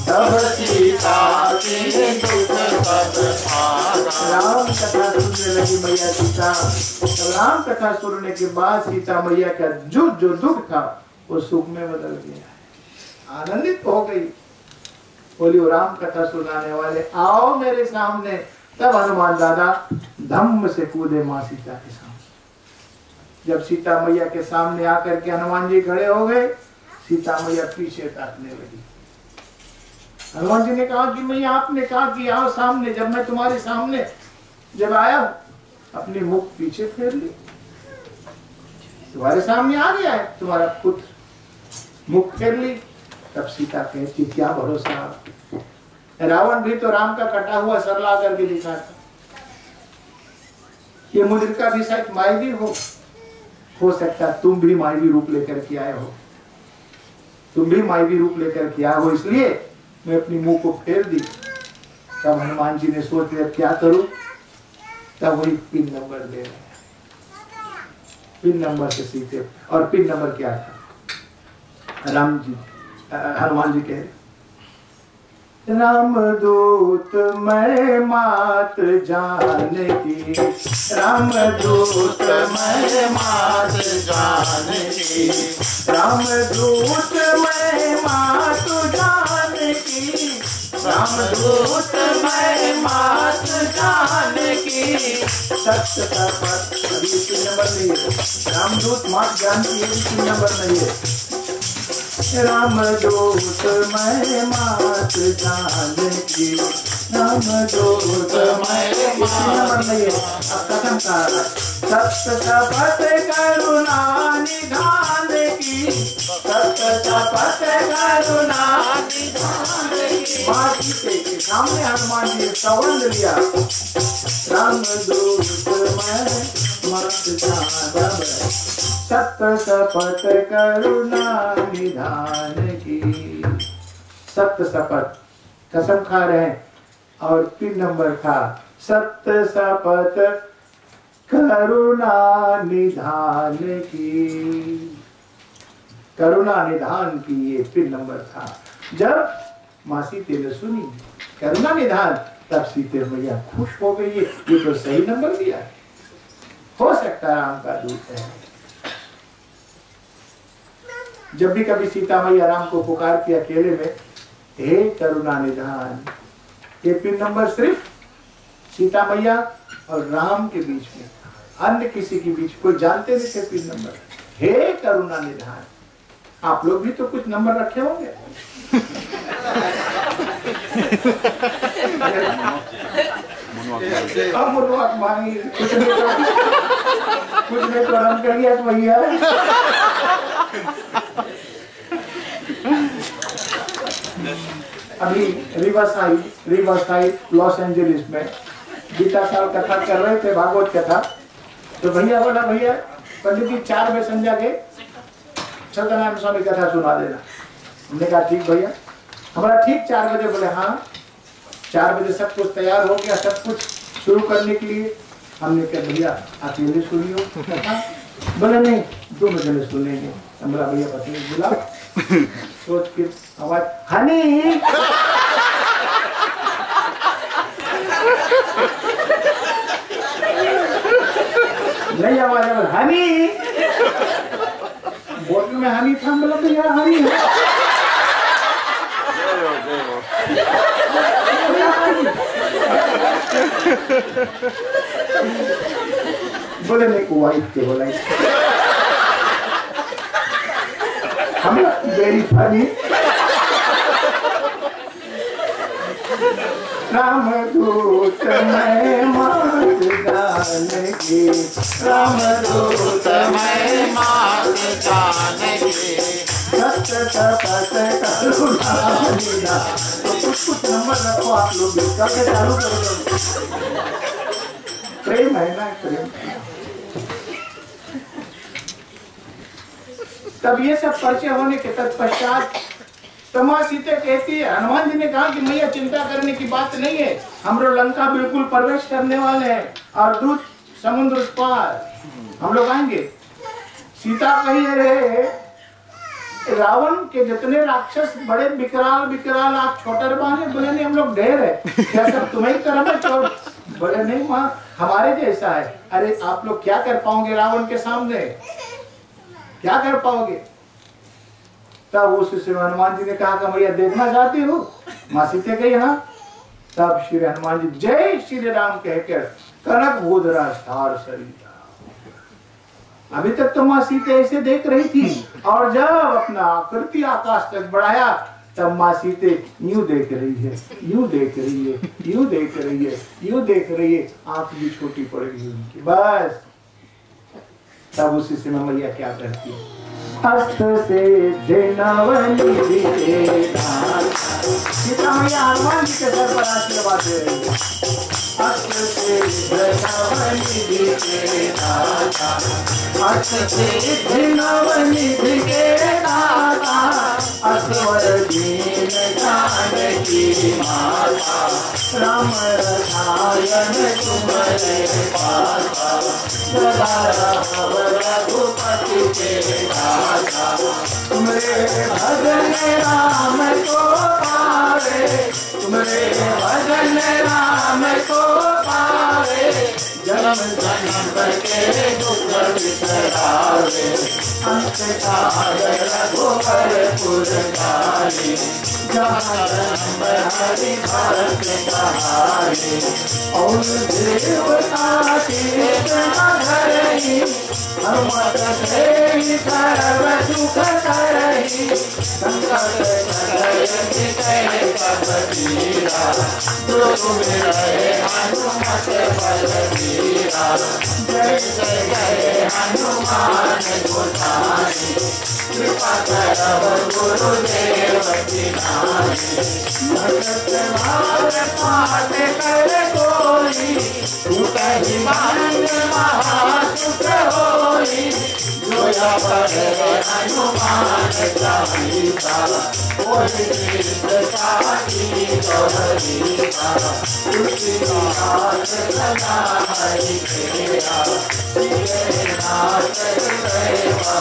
Speaker 1: तब सीता की दुख सब भागा। राम कथा सुनने लगी मैया सीता। राम कथा सुनने के बाद सीता मैया का जो दुख था वो सुख में बदल गया, आनंदित हो गई। बोली वो राम कथा सुनाने वाले आओ मेरे सामने। तब हनुमान दादा धम्म से कूदे माँ सीता के सामने। जब सीता मैया के सामने आकर के हनुमान जी खड़े हो गए, सीता मैया पीछे ताकने लगी। हनुमान जी ने कहा कि मैया आपने कहा कि आओ सामने, जब मैं तुम्हारे सामने जब आया अपनी मुख पीछे फेर ली, तुम्हारे सामने आ गया है तुम्हारा पुत्र, मुख फेर ली। तब सीता कहती क्या भरोसा, रावण भी तो राम का कटा हुआ सर ला करके दिखाता, ये मुद्रिका भी शायद मायावी हो सकता तुम भी मायावी रूप लेकर के आए हो, तुम भी मायावी रूप लेकर के आए हो, इसलिए मैं अपनी मुंह को फेर दी। तब हनुमान जी ने सोच लिया क्या करूं, तब वही पिन नंबर दे रहे, पिन नंबर से सीते। और पिन नंबर क्या था, हनुमान जी कह राम दूत मैं मात जानकी, राम दूत मैं मात जानकी, राम दूत मैं मात जानकी, राम दूत मैं मात जानकी, सत्य तपत। अभी 3 नंबर नहीं है, रामदूत मात जानकी, 3 नंबर नहीं है। राम दूत मैं मात जानकी, राम दूत मैं मात नहीं है। अब कथन का सत्य शपथ करुणा निधान की, सत्य सपथ करुणा निधान की। माँ सीते के सामने हनुमान जी ने सौगंध लिया, राम दूत मैं मत जान, सत्य शपथ करुणा निधान की। सत्य शपथ, कसम खा रहे हैं। और 3 नंबर था सत्य शपथ करुणा निधान की। करुणा निधान की ये 3 नंबर था। जब माँ सीते ने सुनी करुणा निधान, तब सीते मैया खुश हो गई। ये तो सही नंबर दिया, हो सकता है राम का दूत है। जब भी कभी सीता मैया राम को पुकारती अकेले में, हे करुणा निधान, ये 3 नंबर सिर्फ सीता मैया और राम के बीच में, अन्य किसी के बीच कोई जानते नहीं थे 3 नंबर। हे करुणा निधान। आप लोग भी तो कुछ नंबर रखे होंगे। अब मुनवाक मांगी, कुछ नहीं तो रम कर लिया भैया। अभी रिवरसाइड लॉस एंजलिस में बीता साल कथा कर रहे थे, भागवत कथा। तो भैया बोला, भैया पंडित जी 4 बजे संध्या के सत्यनारायण स्वामी कथा सुना देना। हमने कहा ठीक भैया। हमारा ठीक 4 बजे। बोले हाँ। 4 बजे सब कुछ तैयार हो गया, सब कुछ शुरू करने के लिए। हमने कहा भैया अकेले सुनियो कथा। बोले नहीं, 2 बजे सुनेंगे। हमारा भैया पत्नी बुला, सोच के आवाज, हनी नहीं, आवाज हनी। बोतल में हनी था, मतलब तो यार हनी है। बोले नहीं को वाइफ के बोला हम वेरी फनी। राम दूत मैं मात जानकी, राम दूत मैं मात जानकी, सत्य शपथ करुणा निधान। तो कुछ नंबर रखो आप लोग भी, करके चालू कर दो। प्रेम है ना, प्रेम। तब ये सब परिचय होने के तत्पश्चात तमा सीते कहती है, हनुमान जी ने कहा कि मैया चिंता करने की बात नहीं है, हम लोग लंका बिल्कुल प्रवेश करने वाले हैं और दूत समुद्र पार हम लोग आएंगे। सीता कही अरे रावण के जितने राक्षस बड़े विकराल आप छोटे बाने। बोले नहीं, हम लोग ढेर है, क्या सब तुम्हें करम है चोर? बोले नहीं माँ, हमारे जैसा है। अरे आप लोग क्या कर पाओगे रावण के सामने, क्या कर पाओगे? तब उस हनुमान जी ने कहा कि भैया देखना चाहती हो? माँ सीते कही हाँ। तब श्री हनुमान जी जय श्री राम कहकर कनक भूधरा स्थार शरीर। अभी तक तो माँ सीते ऐसे देख रही थी, और जब अपना आकृति आकाश तक बढ़ाया तब माँ सीते यूं देख रही है, यूं देख रही है, यूं देख रही है, यूं देख रही है, आंख भी छोटी पड़ गई उनकी। बस तब उसी समय मैया क्या करती है, हस्त से नवनिधि सीता मैया हनुमान जी के सर पर आशीर्वाद दे रही है। हस्त से नवनिधि के दाता, हस्त से नवनिधि के दाता, असवर दीन जानकी माता, राम रसायन तुम्हारे पासा, सदा रघुपति के दाता, तुमरे भजन राम को पावे, तुमरे भजन राम को पावे, जन्म जन्म के दुख बिसरावे, अंत काल रघुवर पुर जाई, जहाँ जन्म हरि भक्त कहाई, और देवता के धरई, हनुमत से सर्व दुख करई, संकट हरै कबीरा, जो मिले हनुमत बलबीरा, जय जय हनुमान गोसाई। कृपा करो गुरुदेव की नारी। भगत भाग पाठ कर कोई, टूटहि मांग महासुख होई। जोया पढ़े हनुमान चालीसा, कोई तीर्थ साथी गौरीसा। तुलसीदास सदा हरि तेरा, जय नाथ जय महादेवा,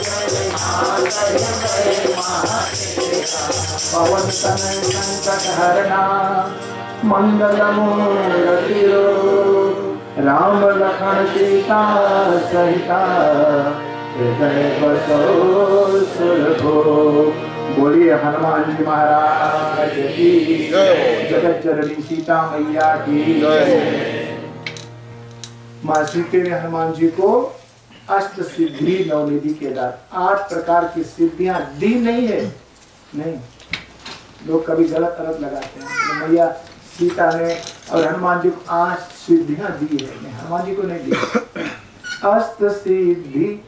Speaker 1: जय नाथ जय महादेवा। पवन तनय संकट हरना, मंगल मूर्ति राम लखन सीता सहिता, हृदय बसो सुरभो। बोलिए हनुमान जी महाराज की जय, जगत जननी सीता मैया की जय। माँ सीता ने हनुमान जी को अष्ट सिद्धि नवनिधि के दान, 8 प्रकार की सिद्धियां दी नहीं है। नहीं, लोग कभी गलत अर्थ लगाते हैं। मैया सीता ने और हनुमान जी को 8 सिद्धियां दी है, हनुमान जी को नहीं दी। अष्ट सिद्धि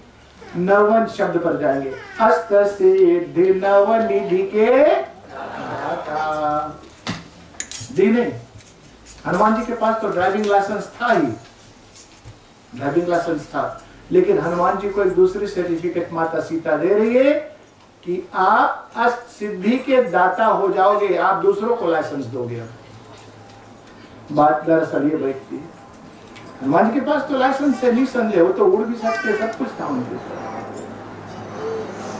Speaker 1: नवन शब्द पर जाएंगे। अष्ट सिद्धि नवनिधि के दी नहीं। हनुमान जी के पास तो ड्राइविंग लाइसेंस था ही, ड्राइविंग लाइसेंस था, लेकिन हनुमान जी को एक दूसरी सर्टिफिकेट माता सीता दे रही है कि आप अष्ट सिद्धि के दाता हो जाओगे, आप दूसरों को लाइसेंस दोगे। बात दरअसल ये बैठती है, हनुमान जी के पास तो लाइसेंस है निसंदेह, वो तो उड़ भी सकते, सब कुछ था उनके।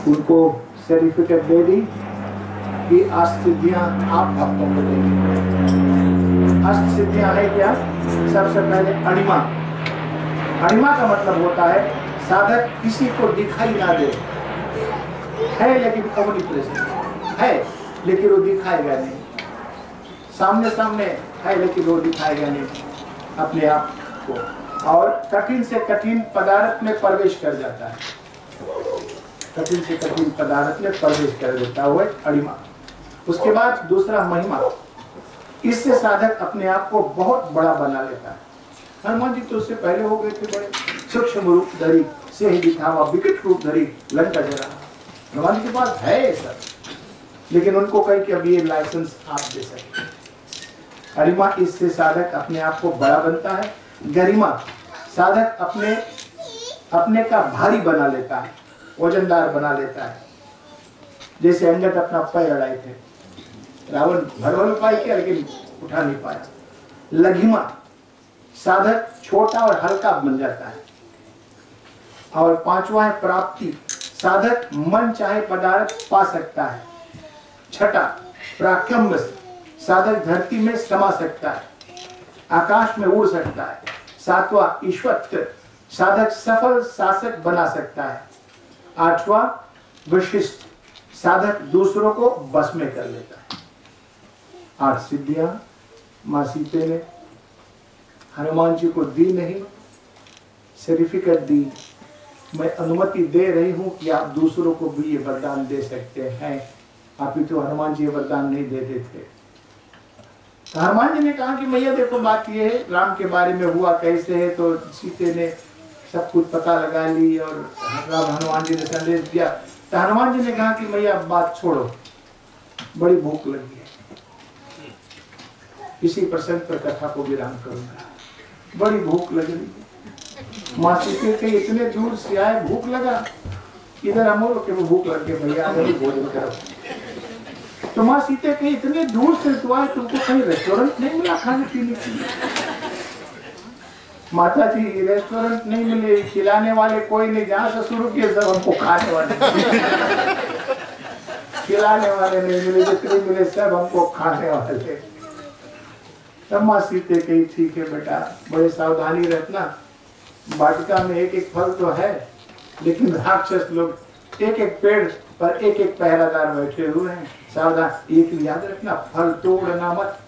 Speaker 1: उनको सर्टिफिकेट दे दी कि अष्ट सिद्धियां आप भक्तों को देंगे। अष्ट सिद्धियां है क्या? सबसे पहले अणिमा। अणिमा का मतलब होता है साधक किसी को दिखाई ना दे, है लेकिन ओमनिप्रेजेंट है, लेकिन वो दिखाएगा नहीं। सामने सामने है लेकिन वो दिखाएगा नहीं अपने आप को, और कठिन से कठिन पदार्थ में प्रवेश कर जाता है, कठिन से कठिन पदार्थ में प्रवेश कर देता हुआ अणिमा। उसके बाद दूसरा महिमा, इससे साधक अपने आप को बहुत बड़ा बना लेता है। हनुमान जी तो उससे पहले हो गए थे बड़े, सूक्ष्म रूप धरी से ही दिखावा विकट रूप धरी लंका जरा। हनुमान जी के पास है ये सब, लेकिन उनको कही कि अब ये लाइसेंस आप दे सकते। अणिमा, इससे साधक अपने आप को बड़ा बनता है। गरिमा, साधक अपने का भारी बना लेता है, वजनदार बना लेता है। जैसे अंगद अपना पैर अड़ाए थे, रावण भर उपाय किया लेकिन उठा नहीं पाया। लघिमा, साधक छोटा और हल्का बन जाता है। और पांचवा है प्राप्ति, साधक मन चाहे पदार्थ पा सकता है। छठा प्राक्रम्य, साधक धरती में समा सकता है, आकाश में उड़ सकता है। सातवां ईश्वरत्व, साधक सफल शासक बना सकता है। आठवां विशिष्ट, साधक दूसरों को बस में कर लेता है। 8 सिद्धियां मां सीते ने हनुमान जी को दी नहीं, सर्टिफिकेट दी। मैं अनुमति दे रही हूं कि आप दूसरों को भी ये वरदान दे सकते हैं। आप ही तो हनुमान जी ये वरदान नहीं देते थे। तो हनुमान जी ने कहा कि मैया देखो बात ये है, राम के बारे में हुआ कैसे है, तो सीते ने सब कुछ पता लगा ली और हनुमान जी ने संदेश दिया। तो हनुमान जी ने कहा कि मैया बात छोड़ो, बड़ी भूख लगी है, इसी प्रसंग पर कथा को विराम करूंगा। बड़ी भूख लग रही। माँ सीते के इतने दूर से आए, भूख लगा, इधर अमोल के वो भूख लग गई, भैया भोजन करो। तो माँ सीते के इतने दूर से तो आए, तुमको कहीं रेस्टोरेंट नहीं मिला खाने पीने के लिए? माता जी रेस्टोरेंट नहीं मिले, खिलाने वाले कोई नहीं, जहाँ से शुरू किए सब हमको खाने वाले खिलाने वाले नहीं मिले, जितने मिले सब हमको खाने वाले। तब माँ सीते कही ठीक है बेटा, बड़े सावधानी रखना, वाटिका में एक एक फल तो है, लेकिन राक्षस लोग एक एक पेड़ पर एक एक पहरादार बैठे हुए हैं, सावधान। एक याद रखना, फल तोड़ना मत,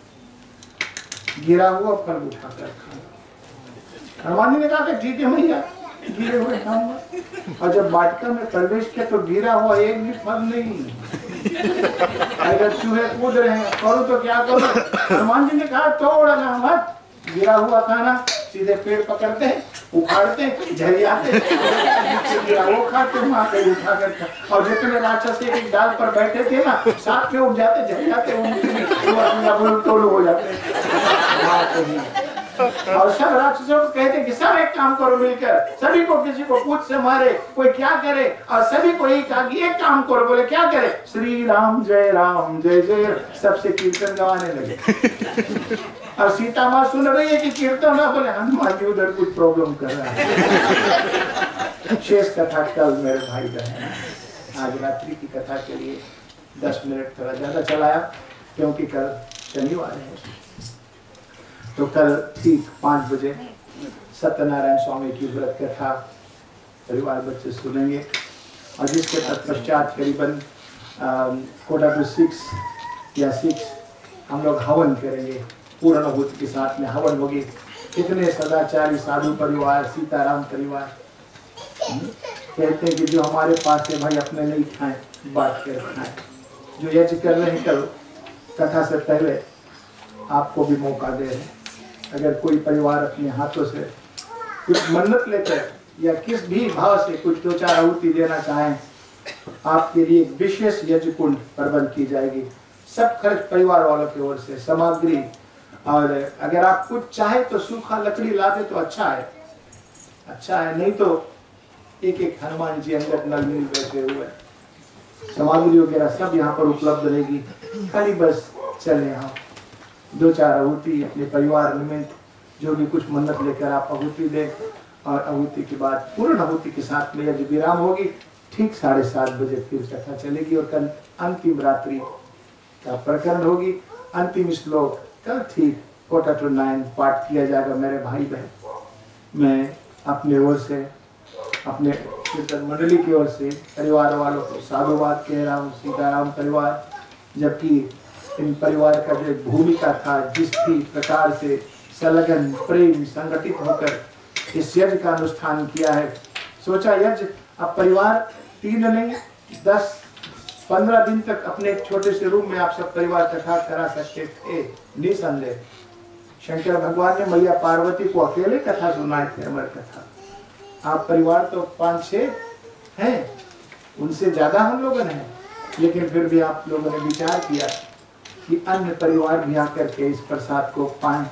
Speaker 1: गिरा हुआ फल उठाकर खाना। हनुमान जी ने कहा कि ठीक है भैया, गिरे हुए खाऊंगा। और जब वाटिका में प्रवेश किया तो गिरा हुआ एक भी फल नहीं। अगर चूहे कूद रहे हैं, करूँ तो क्या करूँ? हनुमान जी ने कहा तोड़ना मत, गिरा हुआ खाना, सीधे पेड़ पकड़ते हैं उखाड़ते झरियाते वो खाते वहां पे उठा कर, और जितने राक्षस एक डाल पर बैठे थे ना साथ में उठ जाते झरियाते टोलू हो जाते। और सब राक्षसों को कहते कि सब एक काम करो मिलकर, सभी को किसी को पूछ से मारे कोई क्या करे, और सभी को एक काम करो। बोले क्या करे? श्री राम जय जय, सबसे कीर्तन गवाने लगे। और सीता माँ सुन रही है कि कीर्तन ना, बोले हनुमान जी उधर कुछ प्रॉब्लम कर रहा है। शेष कथा कल मेरे भाई बहन, आज रात्रि की कथा के लिए 10 मिनट थोड़ा ज्यादा चलाया क्योंकि कल शनिवार है। तो कल ठीक 5 बजे सत्यनारायण स्वामी की व्रत कथा परिवार बच्चे सुनेंगे, और जिसके तत्पश्चात करीबन 5:45 या 6 हम लोग हवन करेंगे। पूर्णाहुति के साथ में हवन होगी। कितने सदाचारी साधु परिवार, सीताराम परिवार कहते हैं कि जो हमारे पास है भाई अपने नहीं खाएं, बांट कर खाएं। जो यज्ञ कर रहे हैं कल कथा से पहले आपको भी मौका दे रहे हैं। अगर कोई परिवार अपने हाथों से कुछ मन्नत लेकर या किस भी भाव से कुछ 2-4 आहुति देना चाहें, आपके लिए एक विशेष यज्ञ कुंड प्रबंध की जाएगी। सब खर्च परिवार वालों की ओर से, सामग्री, और अगर आप कुछ चाहे तो सूखा लकड़ी ला दे तो अच्छा है, नहीं तो एक हनुमान जी अंदर नल नील बैठे हुए, सामग्री वगैरह सब यहाँ पर उपलब्ध रहेगी। खाली बस चले यहाँ 2-4 आहुति अपने परिवार निमित्त जो भी कुछ मन्नत लेकर आप आहुति दें, और आहुति के बाद पूर्ण आहुति के साथ में यदि विराम होगी ठीक 7:30 बजे फिर कथा चलेगी। और कल अंतिम रात्रि का प्रकरण होगी। अंतिम श्लोक कल ठीक 8:45 पाठ किया जाएगा। मेरे भाई बहन, मैं अपने ओर से, अपने कीर्तन मंडली की ओर से परिवार वालों को साधुवाद कह रहा हूँ। सीताराम परिवार, जबकि इन परिवार का जो भूमिका था, जिस भी प्रकार से संलग्न प्रेम संगठित होकर इस यज्ञ का अनुष्ठान किया है, सोचा यज्ञ अब परिवार 3 नहीं 10-15 दिन तक अपने एक छोटे से रूम में आप सब परिवार कथा करा सकते थे निसंदेह। शंकर भगवान ने मैया पार्वती को अकेले कथा सुनाए थे, अमर कथा। आप परिवार तो 5-6 हैं, उनसे ज्यादा हम लोगों ने, लेकिन फिर भी आप लोगों ने विचार किया कि अन्य परिवार भी आकर के इस प्रसाद को पाएं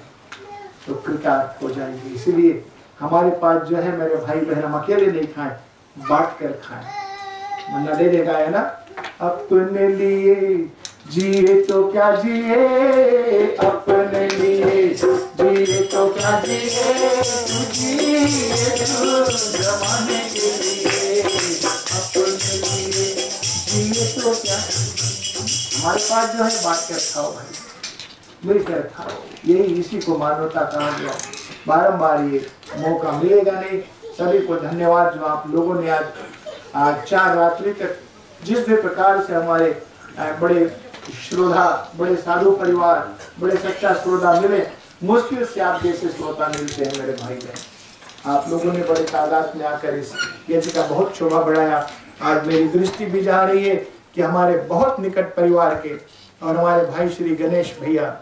Speaker 1: तो कृतार्थ हो जाएंगे। इसलिए हमारे पास जो है मेरे भाई बहन, हम अकेले नहीं खाएं, बांट कर खाएं। मन्ना दे देगा है ना। अपने लिए जिए तो क्या जिए, अपने लिए जिए तो क्या जिए, जमाने के लिए अपने लिए जिए तो क्या। हमारे पास जो है बांट कर खाओ भाई, मिलकर खाओ, यही इसी को मानवता कहा गया। बारंबार ये मौका मिलेगा नहीं। सभी को धन्यवाद जो आप लोगों ने आज 4 रात्रि तक जिस भी प्रकार से हमारे बड़े श्रोता, बड़े साधु परिवार, बड़े सच्चा श्रोता मिले। मुश्किल से आप जैसे श्रोता मिलते हैं मेरे भाई बहन। आप लोगों ने बड़े तादाद में आकर इस यज्ञ का बहुत शोभा बढ़ाया। आज मेरी दृष्टि भी जा रही है कि हमारे बहुत निकट परिवार के और हमारे भाई श्री गणेश भैया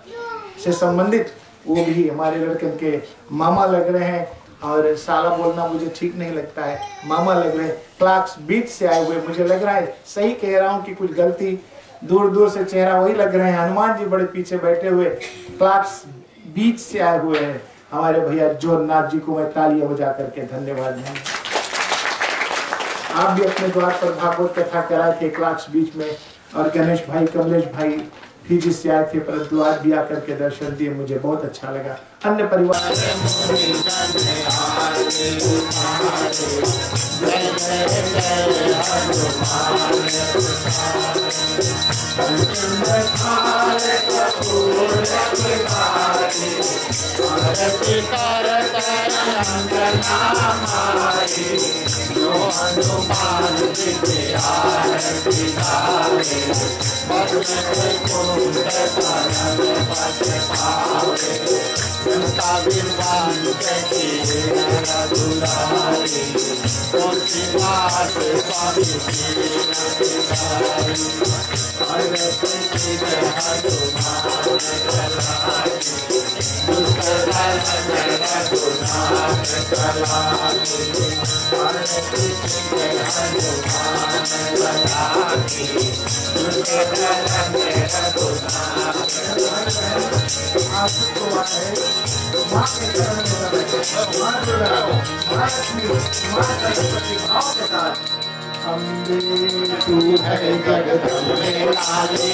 Speaker 1: से संबंधित वो भी हमारे लड़कन के मामा लग रहे हैं। और साला बोलना मुझे ठीक नहीं लगता है, मामा लग रहे हैं। क्लार्क्स बीच से आए हुए, मुझे लग रहा है सही कह रहा हूँ कि कुछ गलती, दूर दूर से चेहरा वही लग रहे हैं। हनुमान जी बड़े पीछे बैठे हुए क्लार्क्स बीच से आए हुए हैं हमारे भैया जोरनाथ जी को मैं तालियां बजा करके धन्यवाद दूं। आप भी अपने द्वार पर भागवत कथा कराए थे क्लार्क्स बीच में, और गणेश भाई, कमलेश भाई फिजी से आए थे, परंतु आज भी आकर के दर्शन दिए, मुझे बहुत अच्छा लगा। अन्य परिवार
Speaker 2: जनता बिरबान की दुलारी कौनसी बात स्वामी
Speaker 1: अम्बे तू है जगदम्बे
Speaker 2: काली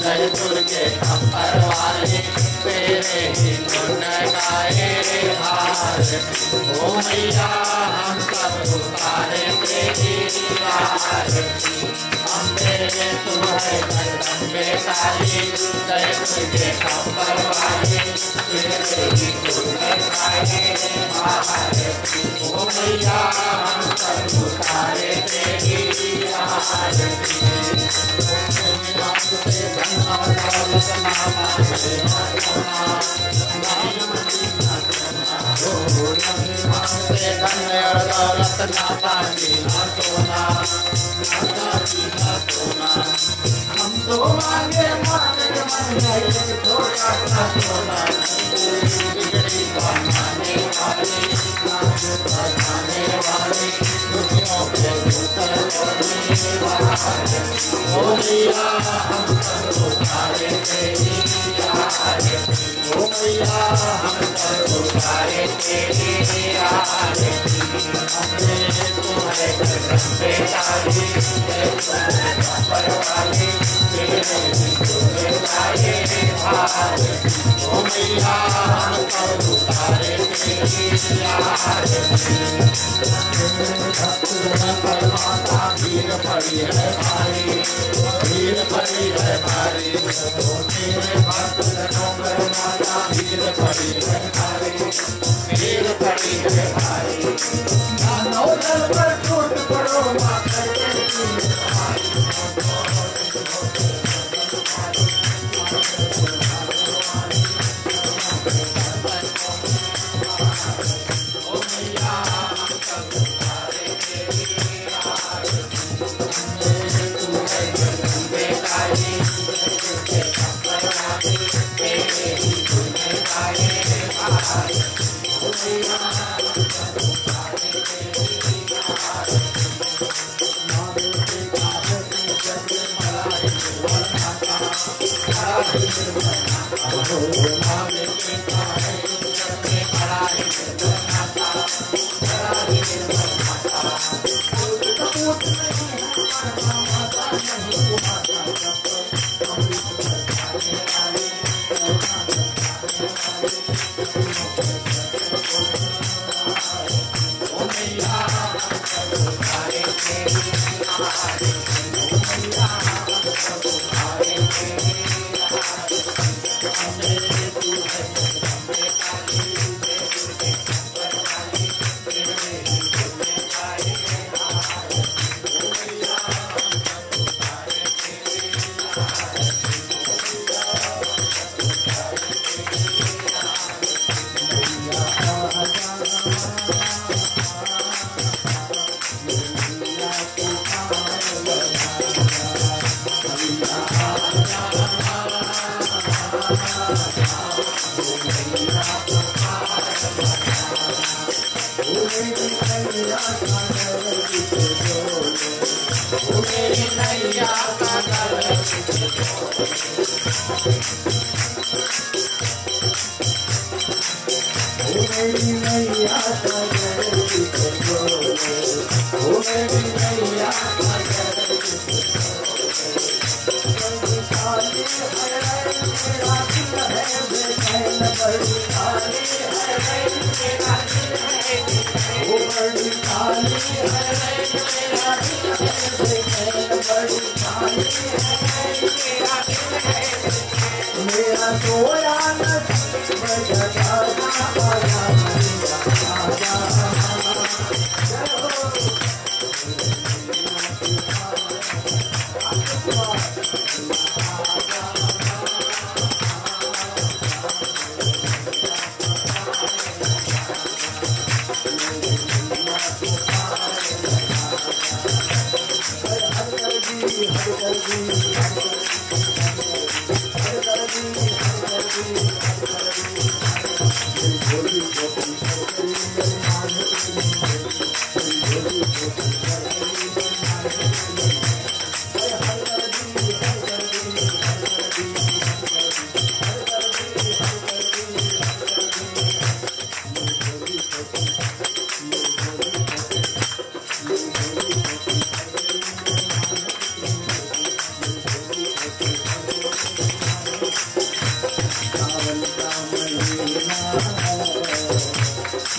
Speaker 2: जय दुर्गे अपर वाले तेरे ही गुण गाए भारत ओ मैया हम सब उतारे तेरी आरती अम्बे तू है जगदम्बे काली जय दुर्गे अपर वाले तेरे ही गुण गाए भारत ओ मैया हम सब उतारे तेरी आरती हम तो मांगे मांगे मांगे थोड़ा सा सोना बिगड़ी बनाने वाली बनाने वाली दुखियों पे ओ मैया हम सब उतारे तेरी आरती ओ मैया हम सब उतारे तेरी आरती हमने तुम्हारे जगदम्बे काली अपर वाली तेरे ही गुण गाए भारती ओ मैया हम सब उतारे तेरी आरती माता भीड़ पड़ी है भारी भीड़ पड़ी है भारी तेरे भक्त जनों पर माता भीड़ पड़ी है भारी भीड़ पड़ी है भारी दानों दल पर टूट पड़ो माता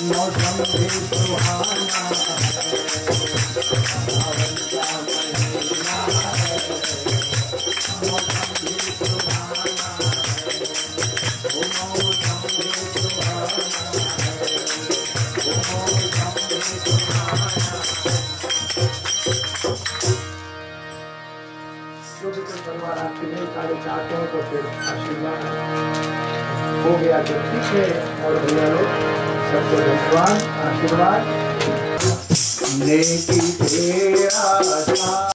Speaker 1: मौसम भी सुहाना सावन का महीना है, मौसम भी सुहाना है, मौसम भी सुहाना है, मौसम भी सुहाना है। जो भी कोई परिवार आपके लिए सारे चाहते हैं तो फिर आशीर्वाद हो गया तो ठीक है। और भैया लोग सबको धन्यवाद आशीर्वाद। नेकी तेरा